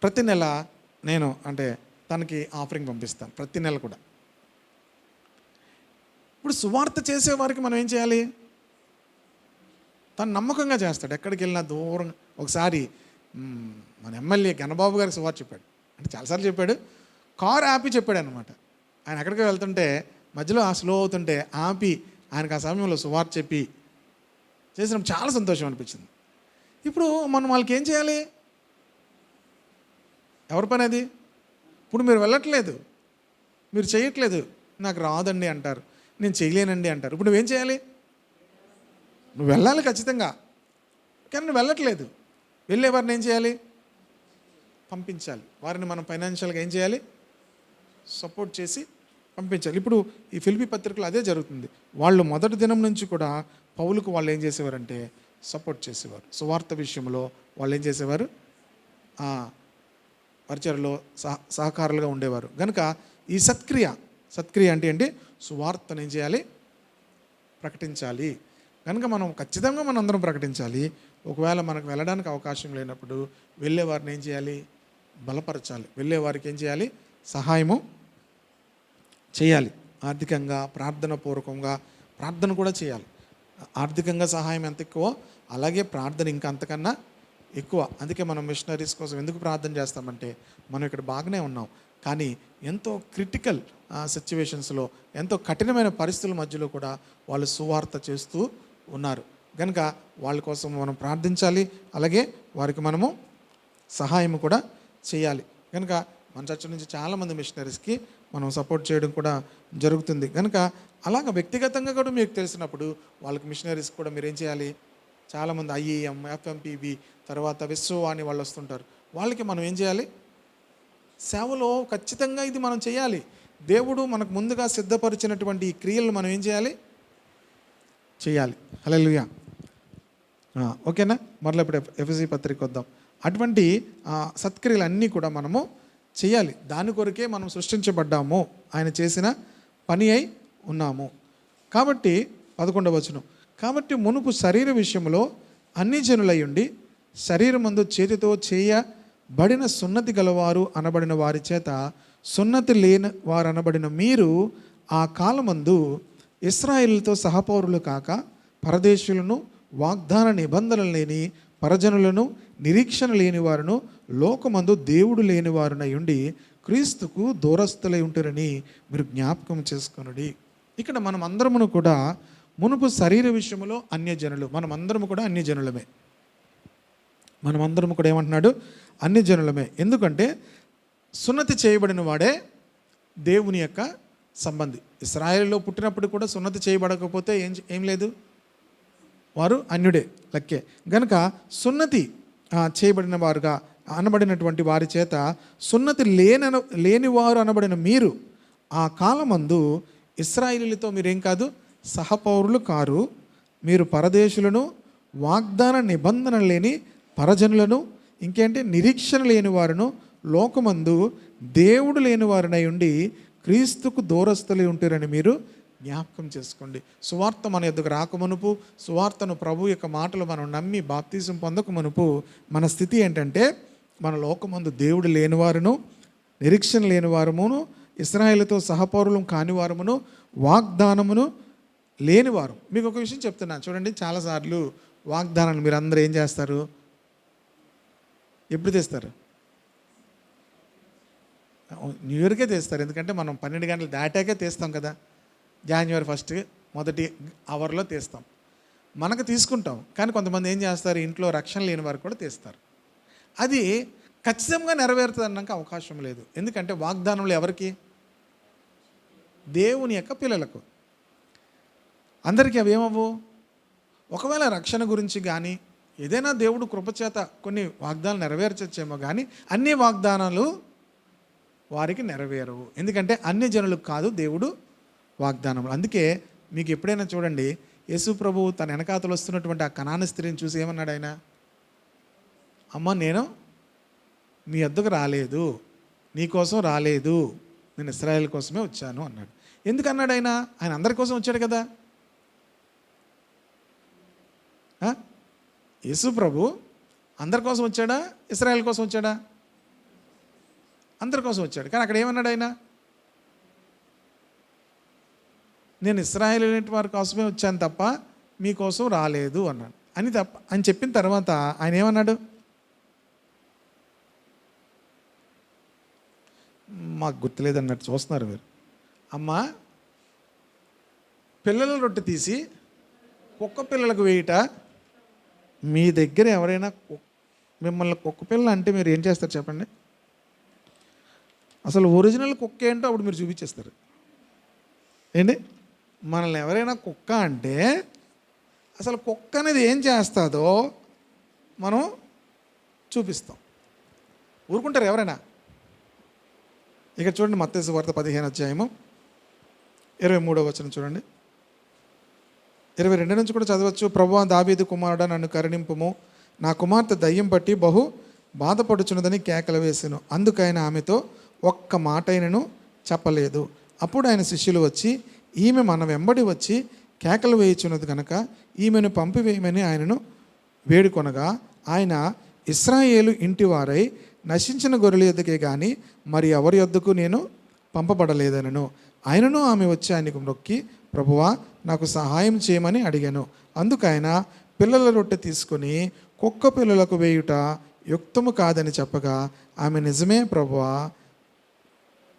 ప్రతి నెల నేను తనకి ఆఫరింగ్ పంపిస్తాను, ప్రతి నెల కూడా. ఇప్పుడు సువార్త చేసేవారికి మనం ఏం చేయాలి? తను నమ్మకంగా చేస్తాడు. ఎక్కడికి వెళ్ళినా దూరం. ఒకసారి మన ఎమ్మెల్యే గణబాబు గారికి సువార్త చెప్పాడు. చాలాసార్లు చెప్పాడు. కారు ఆపి చెప్పాడు అనమాట. ఆయన ఎక్కడికి వెళ్తుంటే మధ్యలో స్లో అవుతుంటే ఆపి ఆయనకు ఆ సమయంలో సువార్త చెప్పి చేసినప్పుడు చాలా సంతోషం అనిపించింది. ఇప్పుడు మనం వాళ్ళకి ఏం చేయాలి? ఎవరి పని అది? ఇప్పుడు మీరు వెళ్ళట్లేదు, మీరు చేయట్లేదు, నాకు రాదండి అంటారు, నేను చేయలేనండి అంటారు. ఇప్పుడు నువ్వేం చేయాలి? నువ్వు వెళ్ళాలి ఖచ్చితంగా, కానీ నువ్వు వెళ్ళట్లేదు. వెళ్ళేవారిని ఏం చేయాలి? పంపించాలి. వారిని మనం ఫైనాన్షియల్గా ఏం చేయాలి? సపోర్ట్ చేసి పంపించాలి. ఇప్పుడు ఈ ఫిలిప్పీ పత్రికలో అదే జరుగుతుంది. వాళ్ళు మొదటి దినం నుంచి కూడా పౌలుకు వాళ్ళు ఏం చేసేవారంటే సపోర్ట్ చేసేవారు. సువార్త విషయంలో వాళ్ళు ఏం చేసేవారు? పరిచర్లో సహకారులుగా ఉండేవారు. కనుక ఈ సత్క్రియ అంటే ఏంటి? సువార్తను ఏం చేయాలి? ప్రకటించాలి. కనుక మనం ఖచ్చితంగా మనం అందరం ప్రకటించాలి. ఒకవేళ మనకు వెళ్ళడానికి అవకాశం లేనప్పుడు వెళ్ళేవారిని ఏం చేయాలి? బలపరచాలి. వెళ్ళేవారికి ఏం చేయాలి? సహాయము చేయాలి. ఆర్థికంగా, ప్రార్థన పూర్వకంగా ప్రార్థన కూడా చేయాలి. ఆర్థికంగా సహాయం ఎంత ఎక్కువ, అలాగే ప్రార్థన ఇంకా అంతకన్నా ఎక్కువ. అందుకే మనం మిషనరీస్ కోసం ఎందుకు ప్రార్థన చేస్తామంటే మనం ఇక్కడ బాగానే ఉన్నాం, కానీ ఎంతో క్రిటికల్ సిచ్యువేషన్స్లో, ఎంతో కఠినమైన పరిస్థితుల మధ్యలో కూడా వాళ్ళు సువార్త చేస్తూ ఉన్నారు. కనుక వాళ్ళ కోసం మనం ప్రార్థించాలి. అలాగే వారికి మనము సహాయం కూడా చేయాలి. కనుక మన చర్చ నుంచి చాలామంది మిషనరీస్కి మనం సపోర్ట్ చేయడం కూడా జరుగుతుంది. కనుక అలాగ వ్యక్తిగతంగా కూడా మీకు తెలిసినప్పుడు వాళ్ళకి మిషనరీస్ కూడా మీరు ఏం చేయాలి? చాలామంది ఐఏఎం, ఎఫ్ఎంపిబి, తర్వాత విశ్వవాణి వాళ్ళు వస్తుంటారు. వాళ్ళకి మనం ఏం చేయాలి? సేవలో ఖచ్చితంగా ఇది మనం చేయాలి. దేవుడు మనకు ముందుగా సిద్ధపరిచినటువంటి ఈ క్రియలు మనం ఏం చేయాలి? చేయాలి. హల్లెలూయా. ఓకేనా? మరలా ఇప్పుడు ఎఫెసీ పత్రిక వద్దాం. అటువంటి సత్క్రియలు అన్నీ కూడా మనము చేయాలి. దాని కొరకే మనం సృష్టించబడ్డాము, ఆయన చేసిన పని అయి ఉన్నాము. కాబట్టి 11వ వచనం, కాబట్టి మునుపు శరీర విషయంలో అన్ని జనులై ఉండి శరీరమందు చేతితో చేయబడిన సున్నతి గలవారు అనబడిన వారి చేత సున్నతి లేని వారు అనబడిన మీరు ఆ కాలమందు ఇశ్రాయేలుతో సహపౌరులు కాక పరదేశులను, వాగ్దాన నిబంధనలు లేని పరజనులను, నిరీక్షణ లేని వారును, లోకమందు దేవుడు లేని వారునై ఉండి క్రీస్తుకు దూరస్తులై ఉంటారని మీరు జ్ఞాపకం చేసుకొనుడి. ఇక్కడ మనం అందరమును కూడా మునుపు శరీర విషయంలో అన్యజనులు, మనమందరము కూడా అన్యజనులమే. మనమందరము కూడా ఏమంటున్నాడు? అన్యజనులమే. ఎందుకంటే సున్నతి చేయబడిన వాడే దేవుని యొక్క సంబంధి. ఇశ్రాయేలులో పుట్టినప్పుడు కూడా సున్నతి చేయబడకపోతే ఏం లేదు, వారు అన్యుడే లెక్కే. గనుక సున్నతి చేయబడిన వారుగా అనబడినటువంటి వారి చేత సున్నతి లేని వారు అనబడిన మీరు ఆ కాలమందు ఇశ్రాయేలీలతో మీరేం కాదు, సహపౌరులు కారు. మీరు పరదేశులను, వాగ్దాన నిబంధన లేని పరజనులను, ఇంకేంటి నిరీక్షణ లేని వారును, లోకమందు దేవుడు లేని వారినై ఉండి క్రీస్తుకు దూరస్తులై ఉంటారని మీరు జ్ఞాపకం చేసుకోండి. సువార్త మన యొద్దకు రాకమునుపు, సువార్తను ప్రభు యొక్క మాటలు మనం నమ్మి బాప్తిజం పొందక మునుపు మన స్థితి ఏంటంటే, మన లోకమందు దేవుడు లేనివారును, నిరీక్షణ లేని వారమును, ఇశ్రాయేలుతో సహపౌరులం కాని వారమును, వాగ్దానమును లేనివారు. మీకు ఒక విషయం చెప్తున్నాను చూడండి. చాలాసార్లు వాగ్దానాలు మీరు అందరూ ఏం చేస్తారు? ఎప్పుడు తెస్తారు? న్యూ ఇయర్కే తెస్తారు. ఎందుకంటే మనం 12 గంటలు దాటాకే తీస్తాం కదా. January 1 మొదటి అవర్లో తీస్తాం. మనకు తీసుకుంటాం. కానీ కొంతమంది ఏం చేస్తారు? ఇంట్లో రక్షణ లేని వారు కూడా తీస్తారు. అది ఖచ్చితంగా నెరవేరుతుంది అన్నాక అవకాశం లేదు. ఎందుకంటే వాగ్దానంలో ఎవరికి? దేవుని యొక్క పిల్లలకు. అందరికీ అవి ఏమవు? ఒకవేళ రక్షణ గురించి కానీ ఏదైనా దేవుడు కృపచేత కొన్ని వాగ్దానాలు నెరవేర్చచ్చేమో కానీ అన్ని వాగ్దానాలు వారికి నెరవేరవు. ఎందుకంటే అన్ని జనులకు కాదు దేవుడు వాగ్దానములు. అందుకే మీకు ఎప్పుడైనా చూడండి, యేసు ప్రభువు తన వెనకాతలు వస్తున్నటువంటి ఆ కనాను స్త్రీని చూసి ఏమన్నాడు ఆయన? అమ్మ, నేను మీ వద్దకు రాలేదు, నీ కోసం రాలేదు, నేను ఇశ్రాయేల్ కోసమే వచ్చాను అన్నాడు. ఎందుకన్నాడు ఆయన? ఆయన అందరి కోసం వచ్చాడు కదా. యేసు ప్రభు అందరి కోసం వచ్చాడా, ఇశ్రాయేల్ కోసం వచ్చాడా? అందరి కోసం వచ్చాడు. కానీ అక్కడ ఏమన్నాడు ఆయన? నేను ఇశ్రాయేలు వారి కోసమే వచ్చాను తప్ప మీకోసం రాలేదు అన్నాడు. అని చెప్పిన తర్వాత ఆయన ఏమన్నాడు? మాకు గుర్తులేదు అన్నట్టు చూస్తున్నారు మీరు. అమ్మ, పిల్లల రొట్టె తీసి కుక్క పిల్లలకు వేయట మీ దగ్గర ఎవరైనా మిమ్మల్ని కుక్క పిల్ల అంటే మీరు ఏం చేస్తారు చెప్పండి? అసలు ఒరిజినల్ కుక్క ఏంటో అప్పుడు మీరు చూపించేస్తారు ఏంటి? మనల్ని ఎవరైనా కుక్క అంటే అసలు కుక్క అనేది ఏం చేస్తుందో మనం చూపిస్తాం. ఊరుకుంటారు ఎవరైనా? ఇక చూడండి, మత్తయి సువార్త 15వ అధ్యాయము 23వ వచనం చూడండి. 22 నుంచి కూడా చదవచ్చు. ప్రభువా, దావీదు కుమారుడా, నన్ను కరుణింపుము, నా కుమార్తె దయ్యం పట్టి బహు బాధపడుచున్నదని కేకలు వేసెను. అందుకైన ఆమెతో ఒక్క మాట అయినను చెప్పలేదు. అప్పుడు ఆయన శిష్యులు వచ్చి ఈమె మన వెంబడి వచ్చి కేకలు వేయుచున్నది కనుక ఈమెను పంపివేయమని ఆయనను వేడుకొనగా, ఆయన ఇశ్రాయేలు ఇంటి వారై నశించిన గొర్రెల యొద్దకే కానీ మరి ఎవరి యొద్దకు నేను పంపబడలేదనను. ఆయనను ఆమె వచ్చి ఆయనకు మొక్కి, ప్రభువా, నాకు సహాయం చేయమని అడిగాను. అందుకు ఆయన పిల్లల రొట్టె తీసుకొని కుక్క పిల్లలకు వేయుట యుక్తము కాదని చెప్పగా, ఆమె నిజమే ప్రభువా,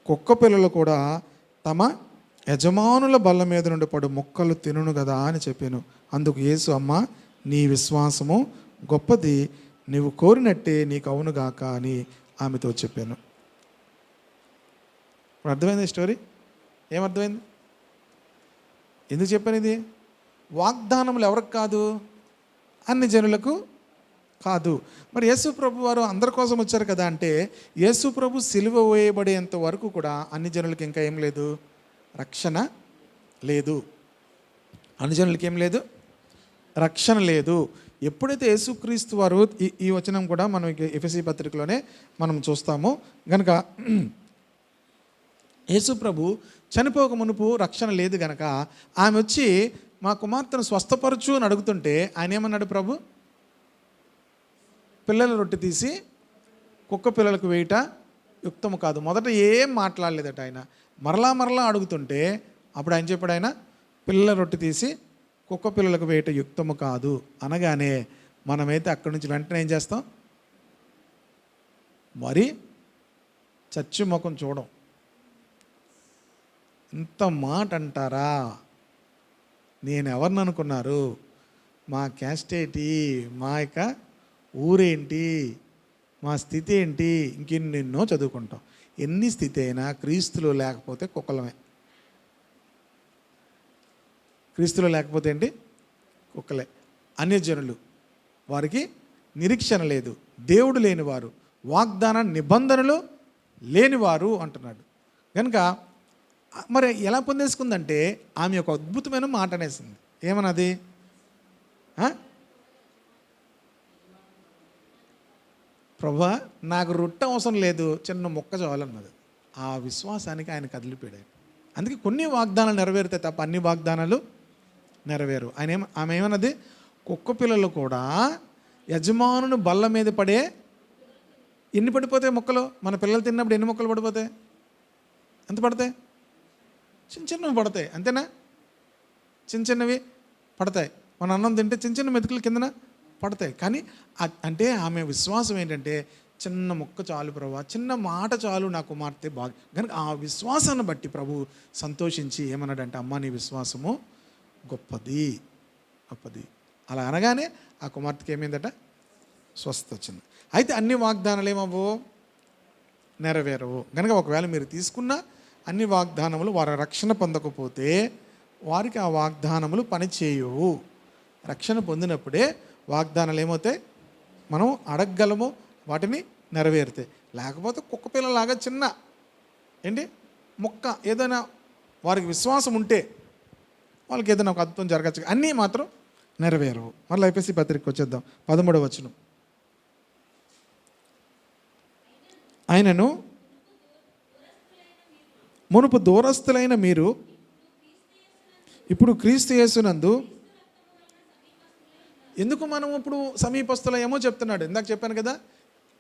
కుక్క పిల్లలు కూడా తమ యజమానుల బల్ల మీద నుండి పడు మొక్కలు తినును కదా అని చెప్పాను. అందుకు యేసు, అమ్మ, నీ విశ్వాసము గొప్పది, నీవు కోరినట్టే నీకు అవునుగాక అని ఆమెతో చెప్పాను. ఇప్పుడు అర్థమైంది స్టోరీ? ఏమర్థమైంది? ఎందుకు చెప్పాను ఇది? వాగ్దానములు ఎవరికి కాదు? అన్ని జనులకు కాదు. మరి యేసు ప్రభు వారు అందరి కోసం వచ్చారు కదా అంటే, యేసు ప్రభు సిలువ వేయబడేంత వరకు కూడా అన్ని జనులకి ఇంకా ఏం లేదు? రక్షణ లేదు. అన్ని జనులకి ఏం లేదు? రక్షణ లేదు. ఎప్పుడైతే యేసుక్రీస్తు వారు ఈ వచనం కూడా మనం ఎఫెసీ పత్రికలోనే మనం చూస్తాము గనుక, యేసు ప్రభు చనిపోక మునుపు రక్షణ లేదు గనక ఆమె వచ్చి మా కుమార్తెను స్వస్థపరచు అని అడుగుతుంటే ఆయన ఏమన్నాడు? ప్రభు పిల్లల రొట్టె తీసి కుక్క పిల్లలకు వేయట యుక్తము కాదు. మొదట ఏం మాట్లాడలేదట ఆయన. మరలా అడుగుతుంటే అప్పుడు ఆయన చెప్పాడు, ఆయన పిల్లల రొట్టె తీసి కుక్క పిల్లలకు వేయట యుక్తము కాదు అనగానే మనమైతే అక్కడి నుంచి వెంటనే ఏం చేస్తాం? మరి చచ్చి ముఖం చూడం. ఇంత మాట అంటారా? నేను ఎవరిని అనుకున్నారు? మా క్యాస్ట్ ఏంటి, మా యొక్క ఊరేంటి, మా స్థితి ఏంటి, ఇంకెన్నెన్నో చదువుకుంటాం. ఎన్ని స్థితి అయినా క్రీస్తులో లేకపోతే కుక్కలమే. క్రీస్తులో లేకపోతే ఏంటి? కుక్కలే. అన్యజనులు, వారికి నిరీక్షణ లేదు, దేవుడు లేనివారు, వాగ్దాన నిబంధనలు లేనివారు అంటున్నాడు. కనుక మరి ఎలా పొందేసుకుందంటే ఆమె ఒక అద్భుతమైన మాట అనేసింది. ఏమన్నది? ప్రభువా నాకు రొట్టె అవసరం లేదు, చిన్న మొక్క చాలన్నది. ఆ విశ్వాసానికి ఆయన కదిలిపోయాడు. అందుకే కొన్ని వాగ్దానాలు నెరవేరుతాయి తప్ప అన్ని వాగ్దానాలు నెరవేరు. ఆమె ఏమన్నది? కుక్క పిల్లలు కూడా యజమానుని బల్ల మీద పడే ఎన్ని పడిపోతాయి మొక్కలు? మన పిల్లలు తిన్నప్పుడు ఎన్ని మొక్కలు పడిపోతాయి? ఎంత పడతాయి? చిన్నవి పడతాయి, అంతేనా? చిన్నవి పడతాయి. మన అన్నం తింటే చిన్న మెతుకులు కిందన పడతాయి. కానీ అంటే ఆమె విశ్వాసం ఏంటంటే, చిన్న మొక్క చాలు ప్రభు, చిన్న మాట చాలు నా కుమార్తె బాగా. కనుక ఆ విశ్వాసాన్ని బట్టి ప్రభు సంతోషించి ఏమన్నాడంటే, అమ్మ నీ విశ్వాసము గొప్పది గొప్పది. అలా అనగానే ఆ కుమార్తెకి ఏమైందట? స్వస్థత వచ్చింది. అయితే అన్ని వాగ్దానాలు ఏమవ్వవు? నెరవేరవు. కనుక ఒకవేళ మీరు తీసుకున్న అన్ని వాగ్దానములు వారి రక్షణ పొందకపోతే వారికి ఆ వాగ్దానములు పనిచేయవు. రక్షణ పొందినప్పుడే వాగ్దానాలు ఏమవుతాయి? మనం అడగగలము, వాటిని నెరవేరుతాయి. లేకపోతే కుక్క పిల్లలాగా చిన్న ఏంటి మొక్క ఏదైనా వారికి విశ్వాసం ఉంటే వాళ్ళకి ఏదైనా ఒక అద్భుతం జరగచ్చు, అన్నీ మాత్రం నెరవేరవు. మళ్ళీ ఎఫెసీ పత్రికకి వచ్చేద్దాం. 13వ వచనం. ఆయనను మునుపు దూరస్తులైన మీరు ఇప్పుడు క్రీస్తు యేసునందు. ఎందుకు మనం ఇప్పుడు సమీపస్తులయేమో చెప్తున్నాడు. ఇందాక చెప్పాను కదా,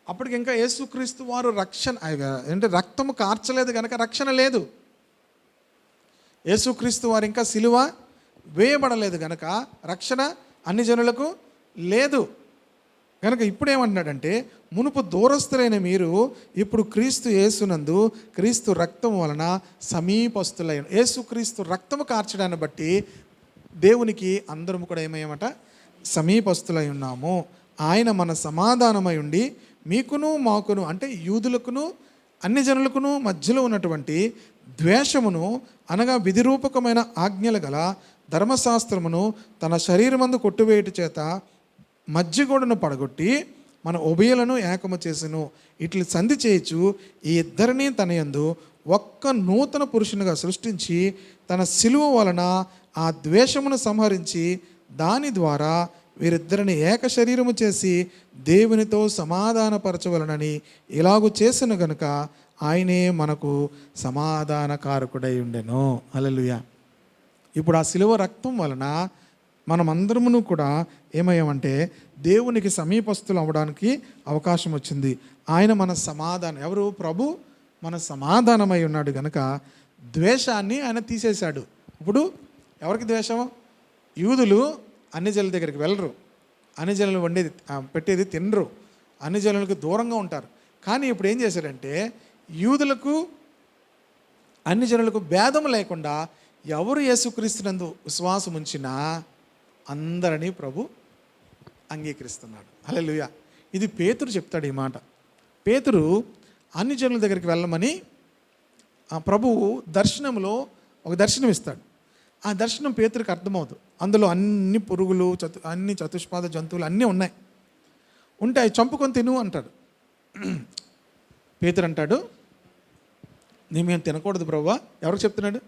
అప్పటికి ఇంకా యేసుక్రీస్తు వారు రక్షణ అంటే రక్తము కార్చలేదు కనుక రక్షణ లేదు. యేసుక్రీస్తు వారు ఇంకా సిలువ వేయబడలేదు కనుక రక్షణ అన్ని జనులకు లేదు. కనుక ఇప్పుడు ఏమంటున్నాడంటే, మునుపు దూరస్తులైన మీరు ఇప్పుడు క్రీస్తు యేసునందు క్రీస్తు రక్తం వలన సమీపస్తులైన. యేసుక్రీస్తు రక్తము కార్చడాన్ని బట్టి దేవునికి అందరము కూడా ఏమయ్యామట? సమీపస్తులై ఉన్నాము. ఆయన మన సమాధానమై ఉండి మీకును మాకును అంటే యూదులకును అన్ని జనులకును మధ్యలో ఉన్నటువంటి ద్వేషమును అనగా విధిరూపకమైన ఆజ్ఞలు గల ధర్మశాస్త్రమును తన శరీరమందు కొట్టువేయుట చేత మధ్యగోడను పడగొట్టి మన ఉభయులను ఏకము చేసెను. ఇట్లు సంధి చేయొచ్చు ఈ ఇద్దరిని తన యందు ఒక్క నూతన పురుషునిగా సృష్టించి తన సిలువ వలన ఆ ద్వేషమును సంహరించి దాని ద్వారా వీరిద్దరిని ఏక శరీరము చేసి దేవునితో సమాధానపరచవలనని ఇలాగు చేసిన గనుక ఆయనే మనకు సమాధానకారకుడై ఉండెను. హల్లెలూయా. ఇప్పుడు ఆ సిలువ రక్తం వలన మనమందరమును కూడా ఏమయ్యామంటే దేవునికి సమీపస్తులు అవ్వడానికి అవకాశం వచ్చింది. ఆయన మన సమాధానం. ఎవరు? ప్రభు మన సమాధానమై ఉన్నాడు కనుక ద్వేషాన్ని ఆయన తీసేశాడు. ఇప్పుడు ఎవరికి ద్వేషం? యూదులు అన్ని జనుల దగ్గరికి వెళ్ళరు, అన్ని జనులు వండేది పెట్టేది తినరు, అన్ని జనులకు దూరంగా ఉంటారు. కానీ ఇప్పుడు ఏం చేశాడంటే, యూదులకు అన్ని జనులకు భేదం లేకుండా ఎవరు యేసుక్రీస్తునందు విశ్వాసం ఉంచినా అందరినీ ప్రభు అంగీకరిస్తున్నాడు. హల్లెలూయా. ఇది పేతురు చెప్తాడు ఈ మాట. పేతురు అన్ని జనుల దగ్గరికి వెళ్ళమని ఆ ప్రభువు దర్శనంలో ఒక దర్శనం ఇస్తాడు. ఆ దర్శనం పేతురికి అర్థమవుతుంది. అందులో అన్ని పురుగులు అన్ని చతుష్పాద జంతువులు అన్నీ ఉన్నాయి. ఉంటే అవి చంపుకొని తిను అంటాడు. పేతురు అంటాడు, మేము తినకూడదు ప్రభువా. ఎవరికి చెప్తున్నాడు?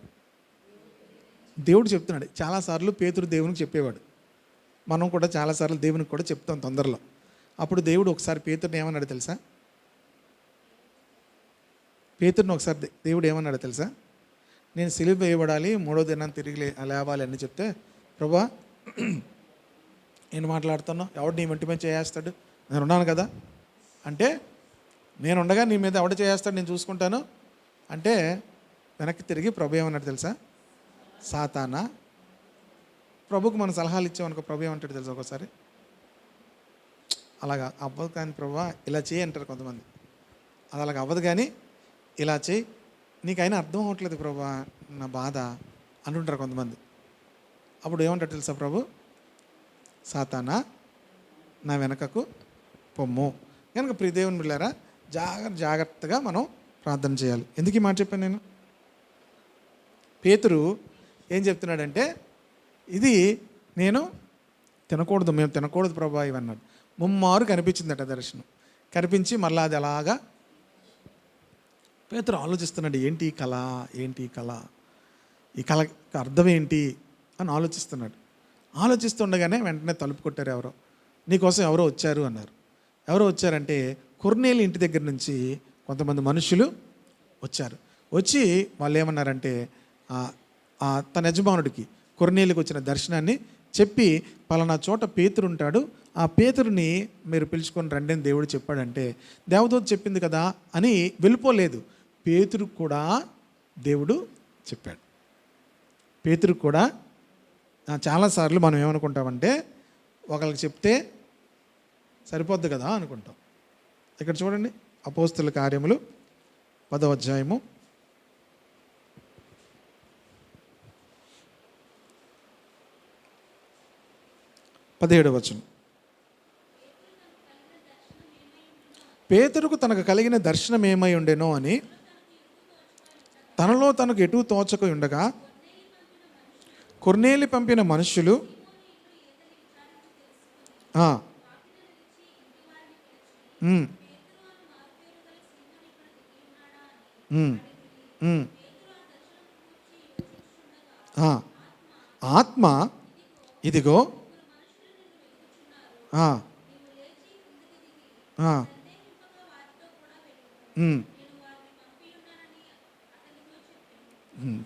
దేవుడు చెప్తున్నాడు. చాలాసార్లు పేతురు దేవునికి చెప్పేవాడు. మనం కూడా చాలాసార్లు దేవునికి కూడా చెప్తాం తొందరలో. అప్పుడు దేవుడు ఒకసారి పేతురుని ఏమన్నాడు తెలుసా? పేతురుని ఒకసారి దేవుడు ఏమన్నాడు తెలుసా? నేను సిలువ వేయబడాలి, 3వ దినాన్ని తిరిగి లేవాలి అని చెప్తే, ప్రభువా నేను మాట్లాడుతున్నా, ఎవడు నీ వెంట మీద చేయేస్తాడు? నేను ఉన్నాను కదా అంటే, నేను ఉండగా నీ మీద ఎవడు చేయేస్తాడు, నేను చూసుకుంటాను అంటే, వెనక్కి తిరిగి ప్రభు ఏమన్నాడు తెలుసా? సాతానా, ప్రభుకు మనం సలహాలు ఇచ్చామనుకో, ప్రభు ఏమంటాడు తెలుసా? ఒకసారి అలాగా అవ్వదు కానీ ప్రభువా ఇలా చేయి అంటారు కొంతమంది. అది అలాగ అవ్వదు కానీ ఇలా చేయి, నీకైనా అర్థం అవ్వట్లేదు ప్రభువా నా బాధ అంటుంటారు కొంతమంది. అప్పుడు ఏమంటాడు తెలుసా ప్రభు? సాతానా నా వెనకకు పొమ్ము. కనుక ప్రియదేవుని బిడ్డలారా, జాగ్రత్తగా మనం ప్రార్థన చేయాలి. ఎందుకు ఈ మాట చెప్పాను నేను? పేతురు ఏం చెప్తున్నాడంటే, ఇది నేను తినకూడదు, మేము తినకూడదు ప్రభా ఇవన్నాడు. ముమ్మారు కనిపించిందట దర్శనం. కనిపించి మళ్ళీ అది అలాగా పేతురు ఆలోచిస్తున్నాడు, ఏంటి ఈ కళ, ఏంటి ఈ కళ, ఈ కళ అర్థం ఏంటి అని ఆలోచిస్తున్నాడు. ఆలోచిస్తుండగానే వెంటనే తలుపు కొట్టారు. ఎవరో నీకోసం ఎవరో వచ్చారు అన్నారు. ఎవరో వచ్చారంటే కొర్నేలి ఇంటి దగ్గర నుంచి కొంతమంది మనుషులు వచ్చారు. వచ్చి వాళ్ళు ఏమన్నారంటే, తన యజమానుడికి కొర్నేలికి వచ్చిన దర్శనాన్ని చెప్పి, పలానా చోట పేతురు ఉంటాడు, ఆ పేతురుని మీరు పిలుచుకొని రండి అని దేవుడు చెప్పాడంటే, దేవదూత చెప్పింది కదా అని వెళ్ళిపోలేదు. పేతురు కూడా దేవుడు చెప్పాడు. పేతురు కూడా చాలాసార్లు మనం ఏమనుకుంటామంటే, ఒకరికి చెప్తే సరిపోద్ది కదా అనుకుంటాం. ఇక్కడ చూడండి, అపోస్తుల కార్యములు 10వ అధ్యాయము 17వ వచనం. పేతురుకు తనకు కలిగిన దర్శనం ఏమై ఉండెనో అని తనలో తనకు ఎటు తోచక ఉండగా కొర్నేలి పంపిన మనుషులు ఆత్మ ఇదిగో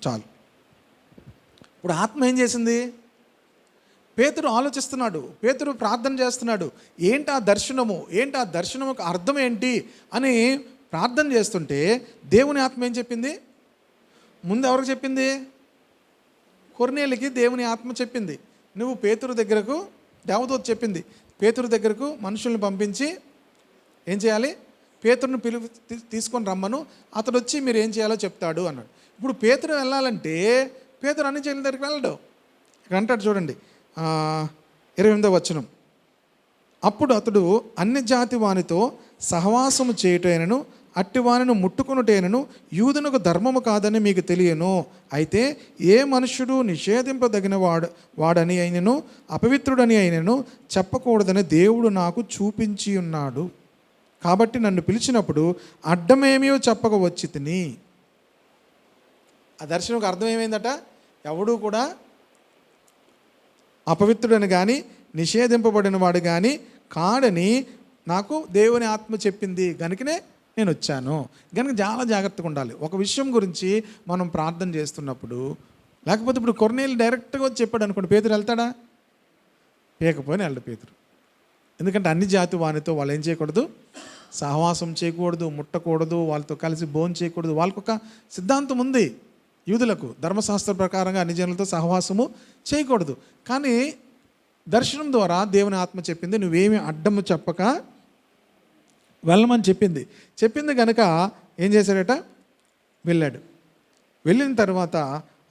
చాలు. ఇప్పుడు ఆత్మ ఏం చేసింది? పేతురు ఆలోచిస్తున్నాడు, పేతురు ప్రార్థన చేస్తున్నాడు. ఏంటి ఆ దర్శనము, ఏంటి ఆ దర్శనముకు అర్థం ఏంటి అని ప్రార్థన చేస్తుంటే దేవుని ఆత్మ ఏం చెప్పింది? ముందు ఎవరికి చెప్పింది? కొర్నేలికి దేవుని ఆత్మ చెప్పింది. నువ్వు పేతురు దగ్గరకు, దేవదూత చెప్పింది, పేతురు దగ్గరకు మనుషుల్ని పంపించి ఏం చేయాలి? పేతురుని తీసుకొని రమ్మను, అతడు వచ్చి మీరు ఏం చేయాలో చెప్తాడు అన్నాడు. ఇప్పుడు పేతురు వెళ్ళాలంటే పేతురు అన్ని చేయల దగ్గరికి వెళ్ళడు. ఇక్కడ అంటాడు చూడండి, 28వ వచనం. అప్పుడు అతడు అన్ని జాతి వానితో సహవాసము చేయుటైనను అట్టి వానిని ముట్టుకొనుటైనను యూదునకు ధర్మము కాదని మీకు తెలియను. అయితే ఏ మనుష్యుడు నిషేధింపదగిన వాడని అయినను అపవిత్రుడని అయినను చెప్పకూడదని దేవుడు నాకు చూపించి ఉన్నాడు. కాబట్టి నన్ను పిలిచినప్పుడు అడ్డమేమీ చెప్పక వచ్చి తిని. ఆ దర్శనంకు అర్థం ఏమైందట? ఎవడూ కూడా అపవిత్రుడని కానీ నిషేధింపబడిన వాడు కానీ కాడని నాకు దేవుని ఆత్మ చెప్పింది, కనుకనే నేను వచ్చాను. కనుక చాలా జాగ్రత్తగా ఉండాలి ఒక విషయం గురించి మనం ప్రార్థన చేస్తున్నప్పుడు. లేకపోతే ఇప్పుడు కొర్నేలి డైరెక్ట్గా వచ్చి చెప్పాడు అనుకోండి, పేతురు వెళ్తాడా? పేకపోయినా వెళ్ళడు పేతురు. ఎందుకంటే అన్ని జాతి వానితో వాళ్ళు ఏం చేయకూడదు? సహవాసం చేయకూడదు, ముట్టకూడదు, వాళ్ళతో కలిసి భోజనం చేయకూడదు. వాళ్ళకొక సిద్ధాంతం ఉంది యూదులకు, ధర్మశాస్త్ర ప్రకారంగా అన్ని జనులతో సహవాసము చేయకూడదు. కానీ దర్శనం ద్వారా దేవుని ఆత్మ చెప్పింది, నువ్వేమి అడ్డము చెప్పక వెళ్ళమని చెప్పింది కనుక ఏం చేశాడట? వెళ్ళాడు. వెళ్ళిన తర్వాత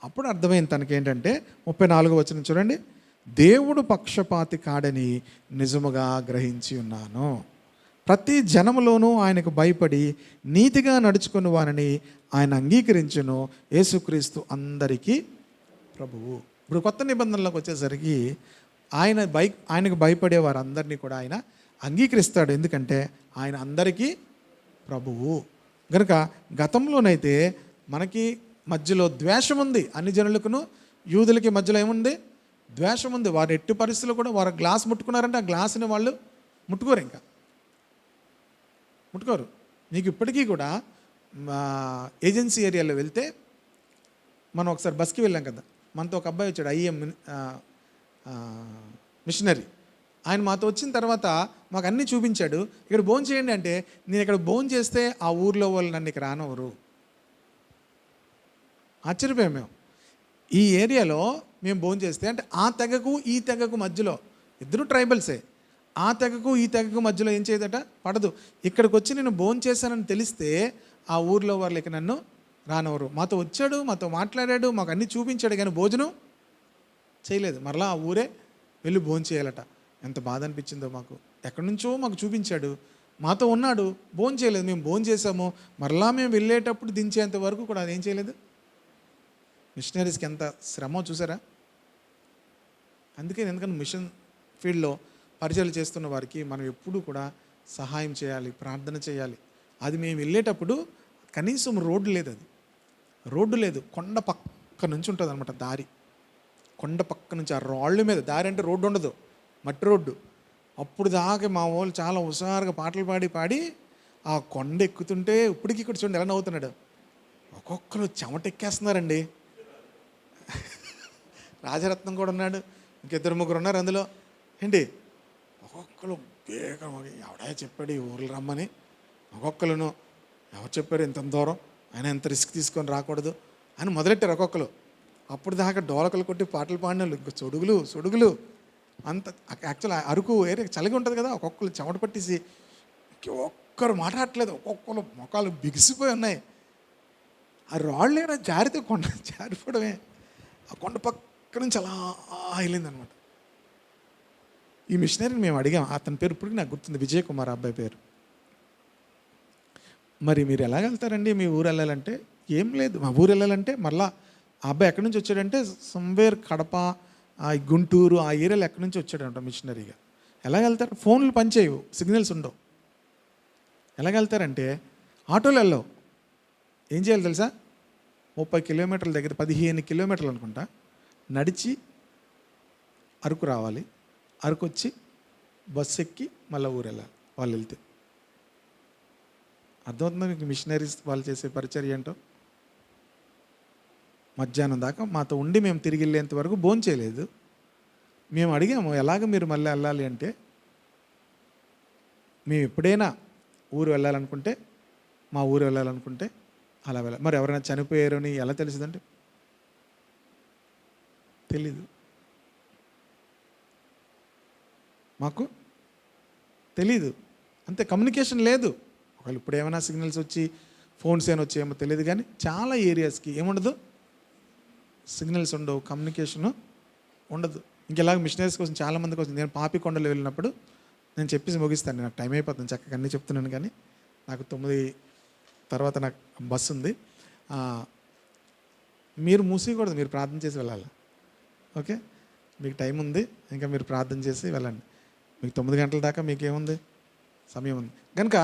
అప్పుడు అర్థమైంది తనకేంటంటే 34వ వచనం చూడండి, దేవుడు పక్షపాతి కాడని నిజముగా గ్రహించి ఉన్నాను. ప్రతి జనములోనూ ఆయనకు భయపడి నీతిగా నడుచుకుని వారిని ఆయన అంగీకరించును. యేసుక్రీస్తు అందరికీ ప్రభువు. ఇప్పుడు కొత్త నిబంధనలోకి వచ్చేసరికి ఆయనకు భయపడే వారందరినీ కూడా ఆయన అంగీకరిస్తాడు. ఎందుకంటే ఆయన అందరికీ ప్రభువు కనుక. గతంలోనైతే మనకి మధ్యలో ద్వేషం ఉంది, అన్ని జనులకును యూదులకి మధ్యలో ఏముంది? ద్వేషం ఉంది. వారు ఎట్టి పరిస్థితుల్లో కూడా వారు గ్లాస్ ముట్టుకున్నారంటే ఆ గ్లాసుని వాళ్ళు ముట్టుకోరు, ఇంకా ముట్టుకోరు. మీకు ఇప్పటికీ కూడా ఏజెన్సీ ఏరియాలో వెళ్తే, మనం ఒకసారి బస్కి వెళ్ళాం కదా, మనతో ఒక అబ్బాయి వచ్చాడు, ఐఎం మిషనరీ. ఆయన మాతో వచ్చిన తర్వాత మాకు అన్నీ చూపించాడు. ఇక్కడ భోజనం చేయండి అంటే, నేను ఇక్కడ భోజనం చేస్తే ఆ ఊర్లో వాళ్ళు నన్ను ఇక్కడ రానవరు. ఆశ్చర్యపోయాం మేము. ఈ ఏరియాలో మేము భోజనం చేస్తే, అంటే ఆ తెగకు ఈ తెగకు మధ్యలో, ఇద్దరు ట్రైబల్సే, ఆ తెగకు ఈ తెగకు మధ్యలో ఏం చేయదట, పడదు. ఇక్కడికి వచ్చి నేను భోజనం చేశానని తెలిస్తే ఆ ఊర్లో వాళ్ళు ఇక నన్ను రానవరు. మాతో వచ్చాడు, మాతో మాట్లాడాడు, మాకు అన్నీ చూపించాడు, కానీ భోజనం చేయలేదు. మరలా ఆ ఊరే వెళ్ళి భోజనం చేయాలట. ఎంత బాధ అనిపించిందో మాకు. ఎక్కడి నుంచో మాకు చూపించాడు, మాతో ఉన్నాడు, భోజనం చేయలేదు. మేము భోజనం చేసాము, మరలా మేము వెళ్ళేటప్పుడు దించేంత వరకు కూడా అదేం చేయలేదు. మిషనరీస్కి ఎంత శ్రమ చూసారా? ఎందుకంటే మిషన్ ఫీల్డ్లో పరిచయాలు చేస్తున్న వారికి మనం ఎప్పుడూ కూడా సహాయం చేయాలి, ప్రార్థన చేయాలి. అది మేము వెళ్ళేటప్పుడు కనీసం రోడ్డు లేదు, అది రోడ్డు లేదు, కొండ పక్క నుంచి ఉంటుంది అనమాట దారి. కొండ పక్క నుంచి ఆ రాళ్ళ మీద దారి, అంటే రోడ్డు ఉండదు, మట్టి రోడ్డు. అప్పుడు దాకా మా వాళ్ళు చాలా హుషారుగా పాటలు పాడి ఆ కొండ ఎక్కుతుంటే ఇప్పటికి ఇక్కడ చూడండి ఎలా నవ్వుతున్నాడు. ఒక్కొక్కరు చెమటెక్కేస్తున్నారండి. రాజరత్నం కూడా ఉన్నాడు, ఇంకిద్దరు ముగ్గురు ఉన్నారు అందులో. ఏంటి ఒక్కొక్కరు వేగం, ఎవడా చెప్పాడు ఈ ఊర్లు రమ్మని, ఒక్కొక్కరును ఎవరు చెప్పారు ఇంత దూరం, ఆయన ఎంత రిస్క్ తీసుకొని రాకూడదు అని మొదలెట్టారు ఒక్కొక్కరు. అప్పుడు దాకా డోలకలు కొట్టి పాటలు పాడిన వాళ్ళు ఇంకా సొడుగులు అంత. యాక్చువల్ అరకు ఏరియా చలిగా ఉంటుంది కదా, ఒక్కొక్కరు చెమట పట్టేసి ఒక్కరు మాట్లాడట్లేదు, ఒక్కొక్కరు మొఖాలు బిగిసిపోయి ఉన్నాయి. ఆ రాళ్ళైనా జారితే కొండ జారిపోవడమే. ఆ కొండ పక్క నుంచి అలా వెళ్ళిందనమాట. ఈ మిషనరీని మేము అడిగాం, అతని పేరు ఇప్పటికి నాకు గుర్తుంది, విజయ్ కుమార్ అబ్బాయి పేరు. మరి మీరు ఎలా వెళ్తారండి మీ ఊరు వెళ్ళాలంటే? ఏం లేదు, మా ఊరు వెళ్ళాలంటే మళ్ళా ఆ అబ్బాయి ఎక్కడి నుంచి వచ్చాడంటే సంవేర్ కడప, గుంటూరు ఆ ఏరియాలో ఎక్కడి నుంచి వచ్చాడంట మిషనరీగా. ఎలా వెళ్తారు? ఫోన్లు పనిచేయవు, సిగ్నల్స్ ఉండవు. ఎలాగెళ్తారంటే ఆటోలు వెళ్ళవు. ఏం చేయాలి తెలుసా? 30 కిలోమీటర్ల దగ్గర 15 కిలోమీటర్లు అనుకుంటా నడిచి అరకు రావాలి. అరకు వచ్చి బస్సు ఎక్కి మళ్ళీ ఊరు వెళ్ళాలి వాళ్ళు వెళ్తే. అర్థమవుతుందా మీకు మిషనరీస్ వాళ్ళు చేసే పరిచర్య ఏంటో? మధ్యాహ్నం దాకా మాతో ఉండి మేము తిరిగి వెళ్ళేంత వరకు భోజనం చేయలేదు. మేము అడిగాము, ఎలాగ మీరు మళ్ళీ వెళ్ళాలి అంటే, మేము ఎప్పుడైనా ఊరు వెళ్ళాలనుకుంటే, మా ఊరు వెళ్ళాలనుకుంటే అలా వెళ్ళాలి. మరి ఎవరైనా చనిపోయారు అని ఎలా తెలిసిందంటే తెలీదు, మాకు తెలీదు. అంతే, కమ్యూనికేషన్ లేదు. ఒకవేళ ఇప్పుడు ఏమైనా సిగ్నల్స్ వచ్చి ఫోన్స్ ఏమైనా వచ్చి ఏమో తెలియదు, కానీ చాలా ఏరియాస్కి ఏముండదు, సిగ్నల్స్ ఉండవు, కమ్యూనికేషను ఉండదు. ఇంకెలాగ మిషనరీస్ కోసం చాలామంది కోసం నేను పాపికొండలో వెళ్ళినప్పుడు నేను చెప్పేసి ముగిస్తాను, నాకు టైం అయిపోతుంది, చక్కగా అన్నీ చెప్తున్నాను. కానీ నాకు 9 తర్వాత నాకు బస్సు ఉంది. మీరు మూసేయకూడదు, మీరు ప్రార్థన చేసి వెళ్ళాలి. ఓకే, మీకు టైం ఉంది, ఇంకా మీరు ప్రార్థన చేసి వెళ్ళండి. మీకు 9 గంటల దాకా మీకేముంది, సమయం ఉంది. కనుక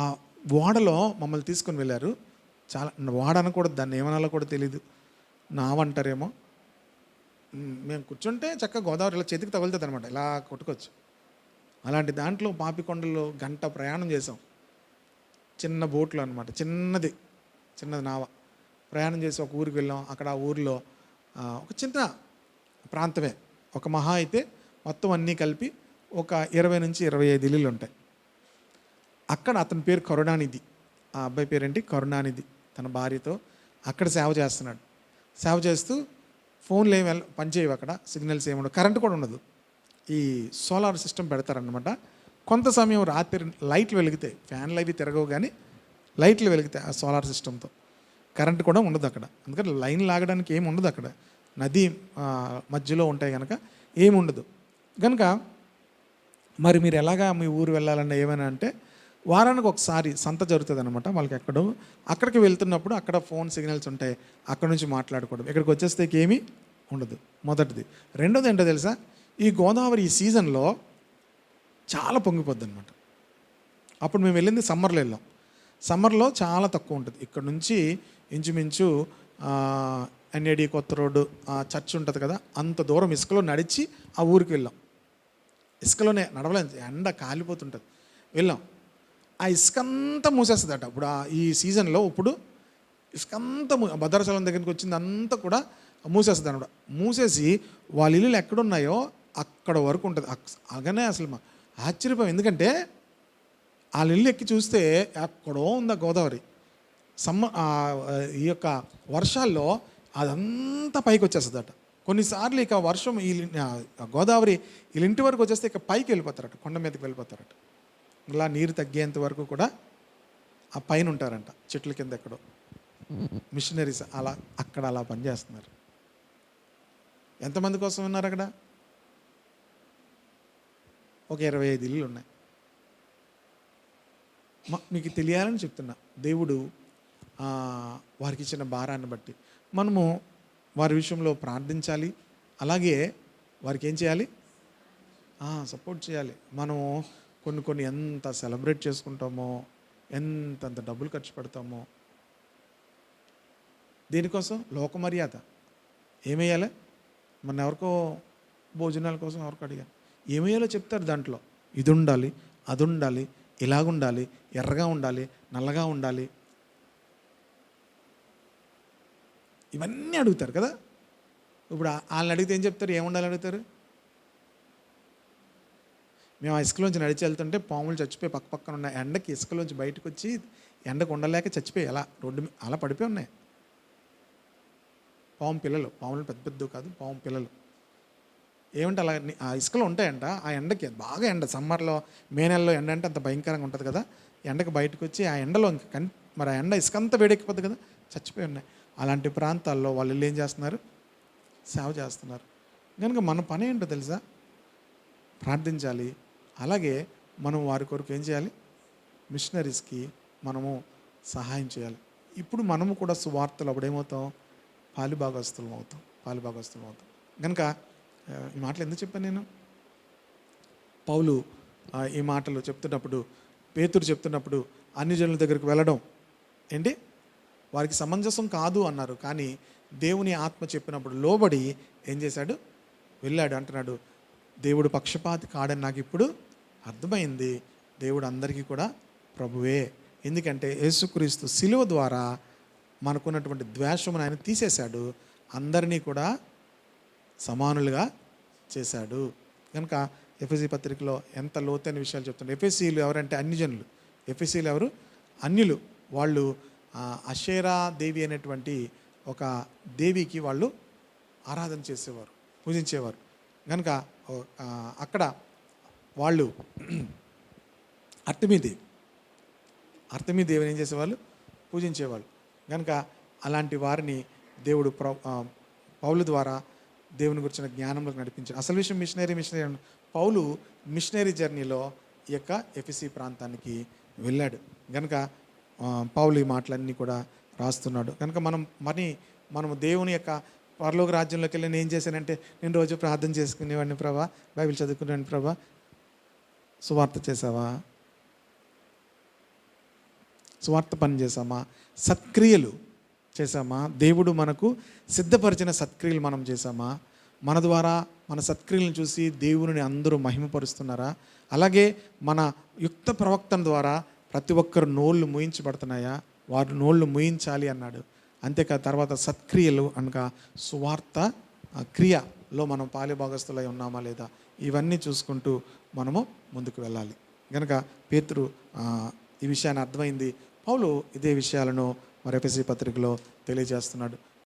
ఆ ఓడలో మమ్మల్ని తీసుకొని వెళ్ళారు. చాలా ఓడ అనకూడదు, దాన్ని ఏమనాలో కూడా తెలీదు, నావంటారేమో. మేము కూర్చుంటే చక్కగా గోదావరి ఇలా చేతికి తగులుతుంది అనమాట, ఇలా కొట్టుకోవచ్చు. అలాంటి దాంట్లో పాపికొండలో గంట ప్రయాణం చేసాం. చిన్న బోట్లో అనమాట, చిన్నది నావ ప్రయాణం చేసి ఒక ఊరికి వెళ్ళాం. అక్కడ ఆ ఊరిలో ఒక చిన్న ప్రాంతమే, ఒక మహా అయితే మొత్తం అన్నీ కలిపి ఒక 20 నుంచి 25 ఇల్లులు ఉంటాయి. అక్కడ అతని పేరు కరుణానిధి, ఆ అబ్బాయి పేరేంటి కరుణానిధి, తన భార్యతో అక్కడ సేవ చేస్తున్నాడు. సేవ చేస్తూ ఫోన్లు ఏమి పనిచేయవు అక్కడ, సిగ్నల్స్ ఏమి ఉండవు, కరెంటు కూడా ఉండదు. ఈ సోలార్ సిస్టమ్ పెడతారనమాట. కొంత సమయం రాత్రి లైట్లు వెలిగితే, ఫ్యాన్లు అవి తిరగవు కానీ లైట్లు వెలిగితే ఆ సోలార్ సిస్టంతో కరెంటు కూడా ఉండదు అక్కడ. అందుకని లైన్ లాగడానికి ఏమి ఉండదు అక్కడ, నది మధ్యలో ఉంటాయి కనుక ఏమి ఉండదు. కనుక మరి మీరు ఎలాగా మీ ఊరు వెళ్ళాలన్నా ఏమైనా అంటే వారానికి ఒకసారి సంత జరుగుతుంది అనమాట వాళ్ళకి ఎక్కడో. అక్కడికి వెళ్తున్నప్పుడు అక్కడ ఫోన్ సిగ్నల్స్ ఉంటాయి, అక్కడ నుంచి మాట్లాడుకోవడం. ఇక్కడికి వచ్చేస్తే ఏమీ ఉండదు, మొదటిది. రెండోది ఏంటో తెలుసా, ఈ గోదావరి ఈ సీజన్లో చాలా పొంగిపోద్ది అనమాట. అప్పుడు మేము వెళ్ళింది సమ్మర్లో వెళ్ళాం. సమ్మర్లో చాలా తక్కువ ఉంటుంది. ఇక్కడ నుంచి ఇంచుమించు ఎన్ఏడి కొత్త రోడ్డు చర్చ్ ఉంటుంది కదా, అంత దూరం ఇసుకలో నడిచి ఆ ఊరికి వెళ్ళాం. ఇసుకలోనే నడవలేదు, ఎండ కాలిపోతుంటుంది. వెళ్ళాం. ఆ ఇసుకంతా మూసేస్తుందట ఇప్పుడు ఈ సీజన్లో. ఇప్పుడు ఇసుకంతా భద్రాచలం దగ్గరికి వచ్చింది అంతా కూడా మూసేస్తుంది అనమాట. మూసేసి వాళ్ళ ఇల్లులు ఎక్కడున్నాయో అక్కడ వరకు ఉంటుంది. అలాగనే అసలు ఆశ్చర్యపోయాం. ఎందుకంటే వాళ్ళ ఇల్లు ఎక్కి చూస్తే ఎక్కడో ఉందా గోదావరి. ఈ యొక్క వర్షాల్లో అదంతా పైకి వచ్చేస్తుందట. కొన్నిసార్లు ఇక వర్షం గోదావరి వీళ్ళ ఇంటి వరకు వచ్చేస్తే ఇక పైకి వెళ్ళిపోతారట, కొండ మీదకి వెళ్ళిపోతారట. ఇలా నీరు తగ్గేంత వరకు కూడా ఆ పైన ఉంటారంట, చెట్ల కింద ఎక్కడో. మిషనరీస్ అలా పనిచేస్తున్నారు. ఎంతమంది కోసం ఉన్నారు అక్కడ? ఒక 25 ఇల్లులు ఉన్నాయి. మీకు తెలియాలని చెప్తున్నా. దేవుడు వారికి ఇచ్చిన భారాన్ని బట్టి మనము వారి విషయంలో ప్రార్థించాలి. అలాగే వారికి ఏం చేయాలి? సపోర్ట్ చేయాలి. మనము కొన్ని ఎంత సెలబ్రేట్ చేసుకుంటామో, ఎంతంత డబ్బులు ఖర్చు పెడతామో దేనికోసం? లోక మర్యాద. ఏమేయాలి? మన ఎవరికో భోజనాల కోసం ఎవరికో అడిగాను, ఏమేయాలో చెప్తారు దాంట్లో. ఇది ఉండాలి, అది ఉండాలి, ఇలాగుండాలి, ఎర్రగా ఉండాలి, నల్లగా ఉండాలి, ఇవన్నీ అడుగుతారు కదా. ఇప్పుడు వాళ్ళని అడిగితే ఏం చెప్తారు? ఏముండాలి అడుగుతారు? మేము ఆ ఇసుకలోంచి నడిచి వెళ్తుంటే పాములు చచ్చిపోయి పక్కన ఉన్న ఎండకి ఇసుకలోంచి బయటకు వచ్చి ఎండకు ఉండలేక చచ్చిపోయి అలా రోడ్డు అలా పడిపోయి ఉన్నాయి. పాము పిల్లలు, పాములు పెద్ద పెద్ద కాదు, పాము పిల్లలు. ఏమంటే అలా ఆ ఇసుకలో ఉంటాయంట. ఆ ఎండకి బాగా ఎండ, సమ్మర్లో మే నెలలో ఎండ అంటే అంత భయంకరంగా ఉంటుంది కదా. ఎండకు బయటకు వచ్చి ఆ ఎండలో మరి ఆ ఎండ ఇసుకంతా వేడెక్కిపోద్ది కదా, చచ్చిపోయి ఉన్నాయి. అలాంటి ప్రాంతాల్లో వాళ్ళు ఏం చేస్తున్నారు? సేవ చేస్తున్నారు. కనుక మన పని ఏంటో తెలుసా? ప్రార్థించాలి. అలాగే మనం వారి కొరకు ఏం చేయాలి? మిషనరీస్కి మనము సహాయం చేయాలి. ఇప్పుడు మనము కూడా సువార్తలు అప్పుడేమవుతాం? పాలిభాగస్తులం అవుతాం. కనుక ఈ మాటలు ఎందుకు చెప్పాను నేను? పౌలు ఈ మాటలు చెప్తున్నప్పుడు, పేతురు చెప్తున్నప్పుడు అన్ని జనుల దగ్గరికి వెళ్ళడం ఏంటి వారికి సమంజసం కాదు అన్నారు. కానీ దేవుని ఆత్మ చెప్పినప్పుడు లోబడి ఏం చేశాడు? వెళ్ళాడు. అంటున్నాడు, దేవుడు పక్షపాతి కాడని నాకు ఇప్పుడు అర్థమైంది. దేవుడు అందరికీ కూడా ప్రభువే. ఎందుకంటే యేసుక్రీస్తు శిలువ ద్వారా మనకున్నటువంటి ద్వేషమును ఆయన తీసేశాడు, అందరినీ కూడా సమానులుగా చేశాడు. కనుక ఎఫెసీ పత్రికలో ఎంత లోతైన విషయాలు చెప్తున్నారు. ఎఫెసీలు ఎవరంటే అన్ని జనులు. ఎఫెసీలు ఎవరు? అన్యులు. వాళ్ళు అషేరా దేవి అనేటువంటి ఒక దేవికి వాళ్ళు ఆరాధన చేసేవారు, పూజించేవారు. కనుక అక్కడ వాళ్ళు అర్తమీ దేవిని ఏం చేసేవాళ్ళు? పూజించేవాళ్ళు. కనుక అలాంటి వారిని దేవుడు పౌలు ద్వారా దేవుని గురించిన జ్ఞానంలోకి నడిపించాడు. అసలు విషయం మిషనరీ పౌలు మిషనరీ జర్నీలో ఈ యొక్క ఎఫెసీ ప్రాంతానికి వెళ్ళాడు. కనుక పౌలు ఈ మాటలన్నీ కూడా రాస్తున్నాడు. కనుక మనము దేవుని యొక్క పరలోక రాజ్యంలోకి వెళ్ళి నేను ఏం చేశానంటే, నేను రోజు ప్రార్థన చేసుకునేవాడిని ప్రభా, బైబిల్ చదువుకునేవాడిని ప్రభా. సువార్త చేసావా? సువార్త పని చేసామా? సత్క్రియలు చేసామా? దేవుడు మనకు సిద్ధపరిచిన సత్క్రియలు మనం చేసామా? మన ద్వారా మన సత్క్రియలను చూసి దేవుని అందరూ మహిమపరుస్తున్నారా? అలాగే మన యుక్త ప్రవక్తన ద్వారా ప్రతి ఒక్కరు నోళ్ళు మూయించబడుతున్నాయా? వారు నోళ్ళు మూయించాలి అన్నాడు. అంతేకాదు తర్వాత సత్క్రియలు అనగా సువార్త క్రియలో మనం పాలిభాగస్తులై ఉన్నామా లేదా, ఇవన్నీ చూసుకుంటూ మనము ముందుకు వెళ్ళాలి. కనుక పేతురు ఈ విషయాన్ని అర్థమైంది. పౌలు ఇదే విషయాలను మరి ఎఫెసీ పత్రికలో తెలియజేస్తున్నాడు.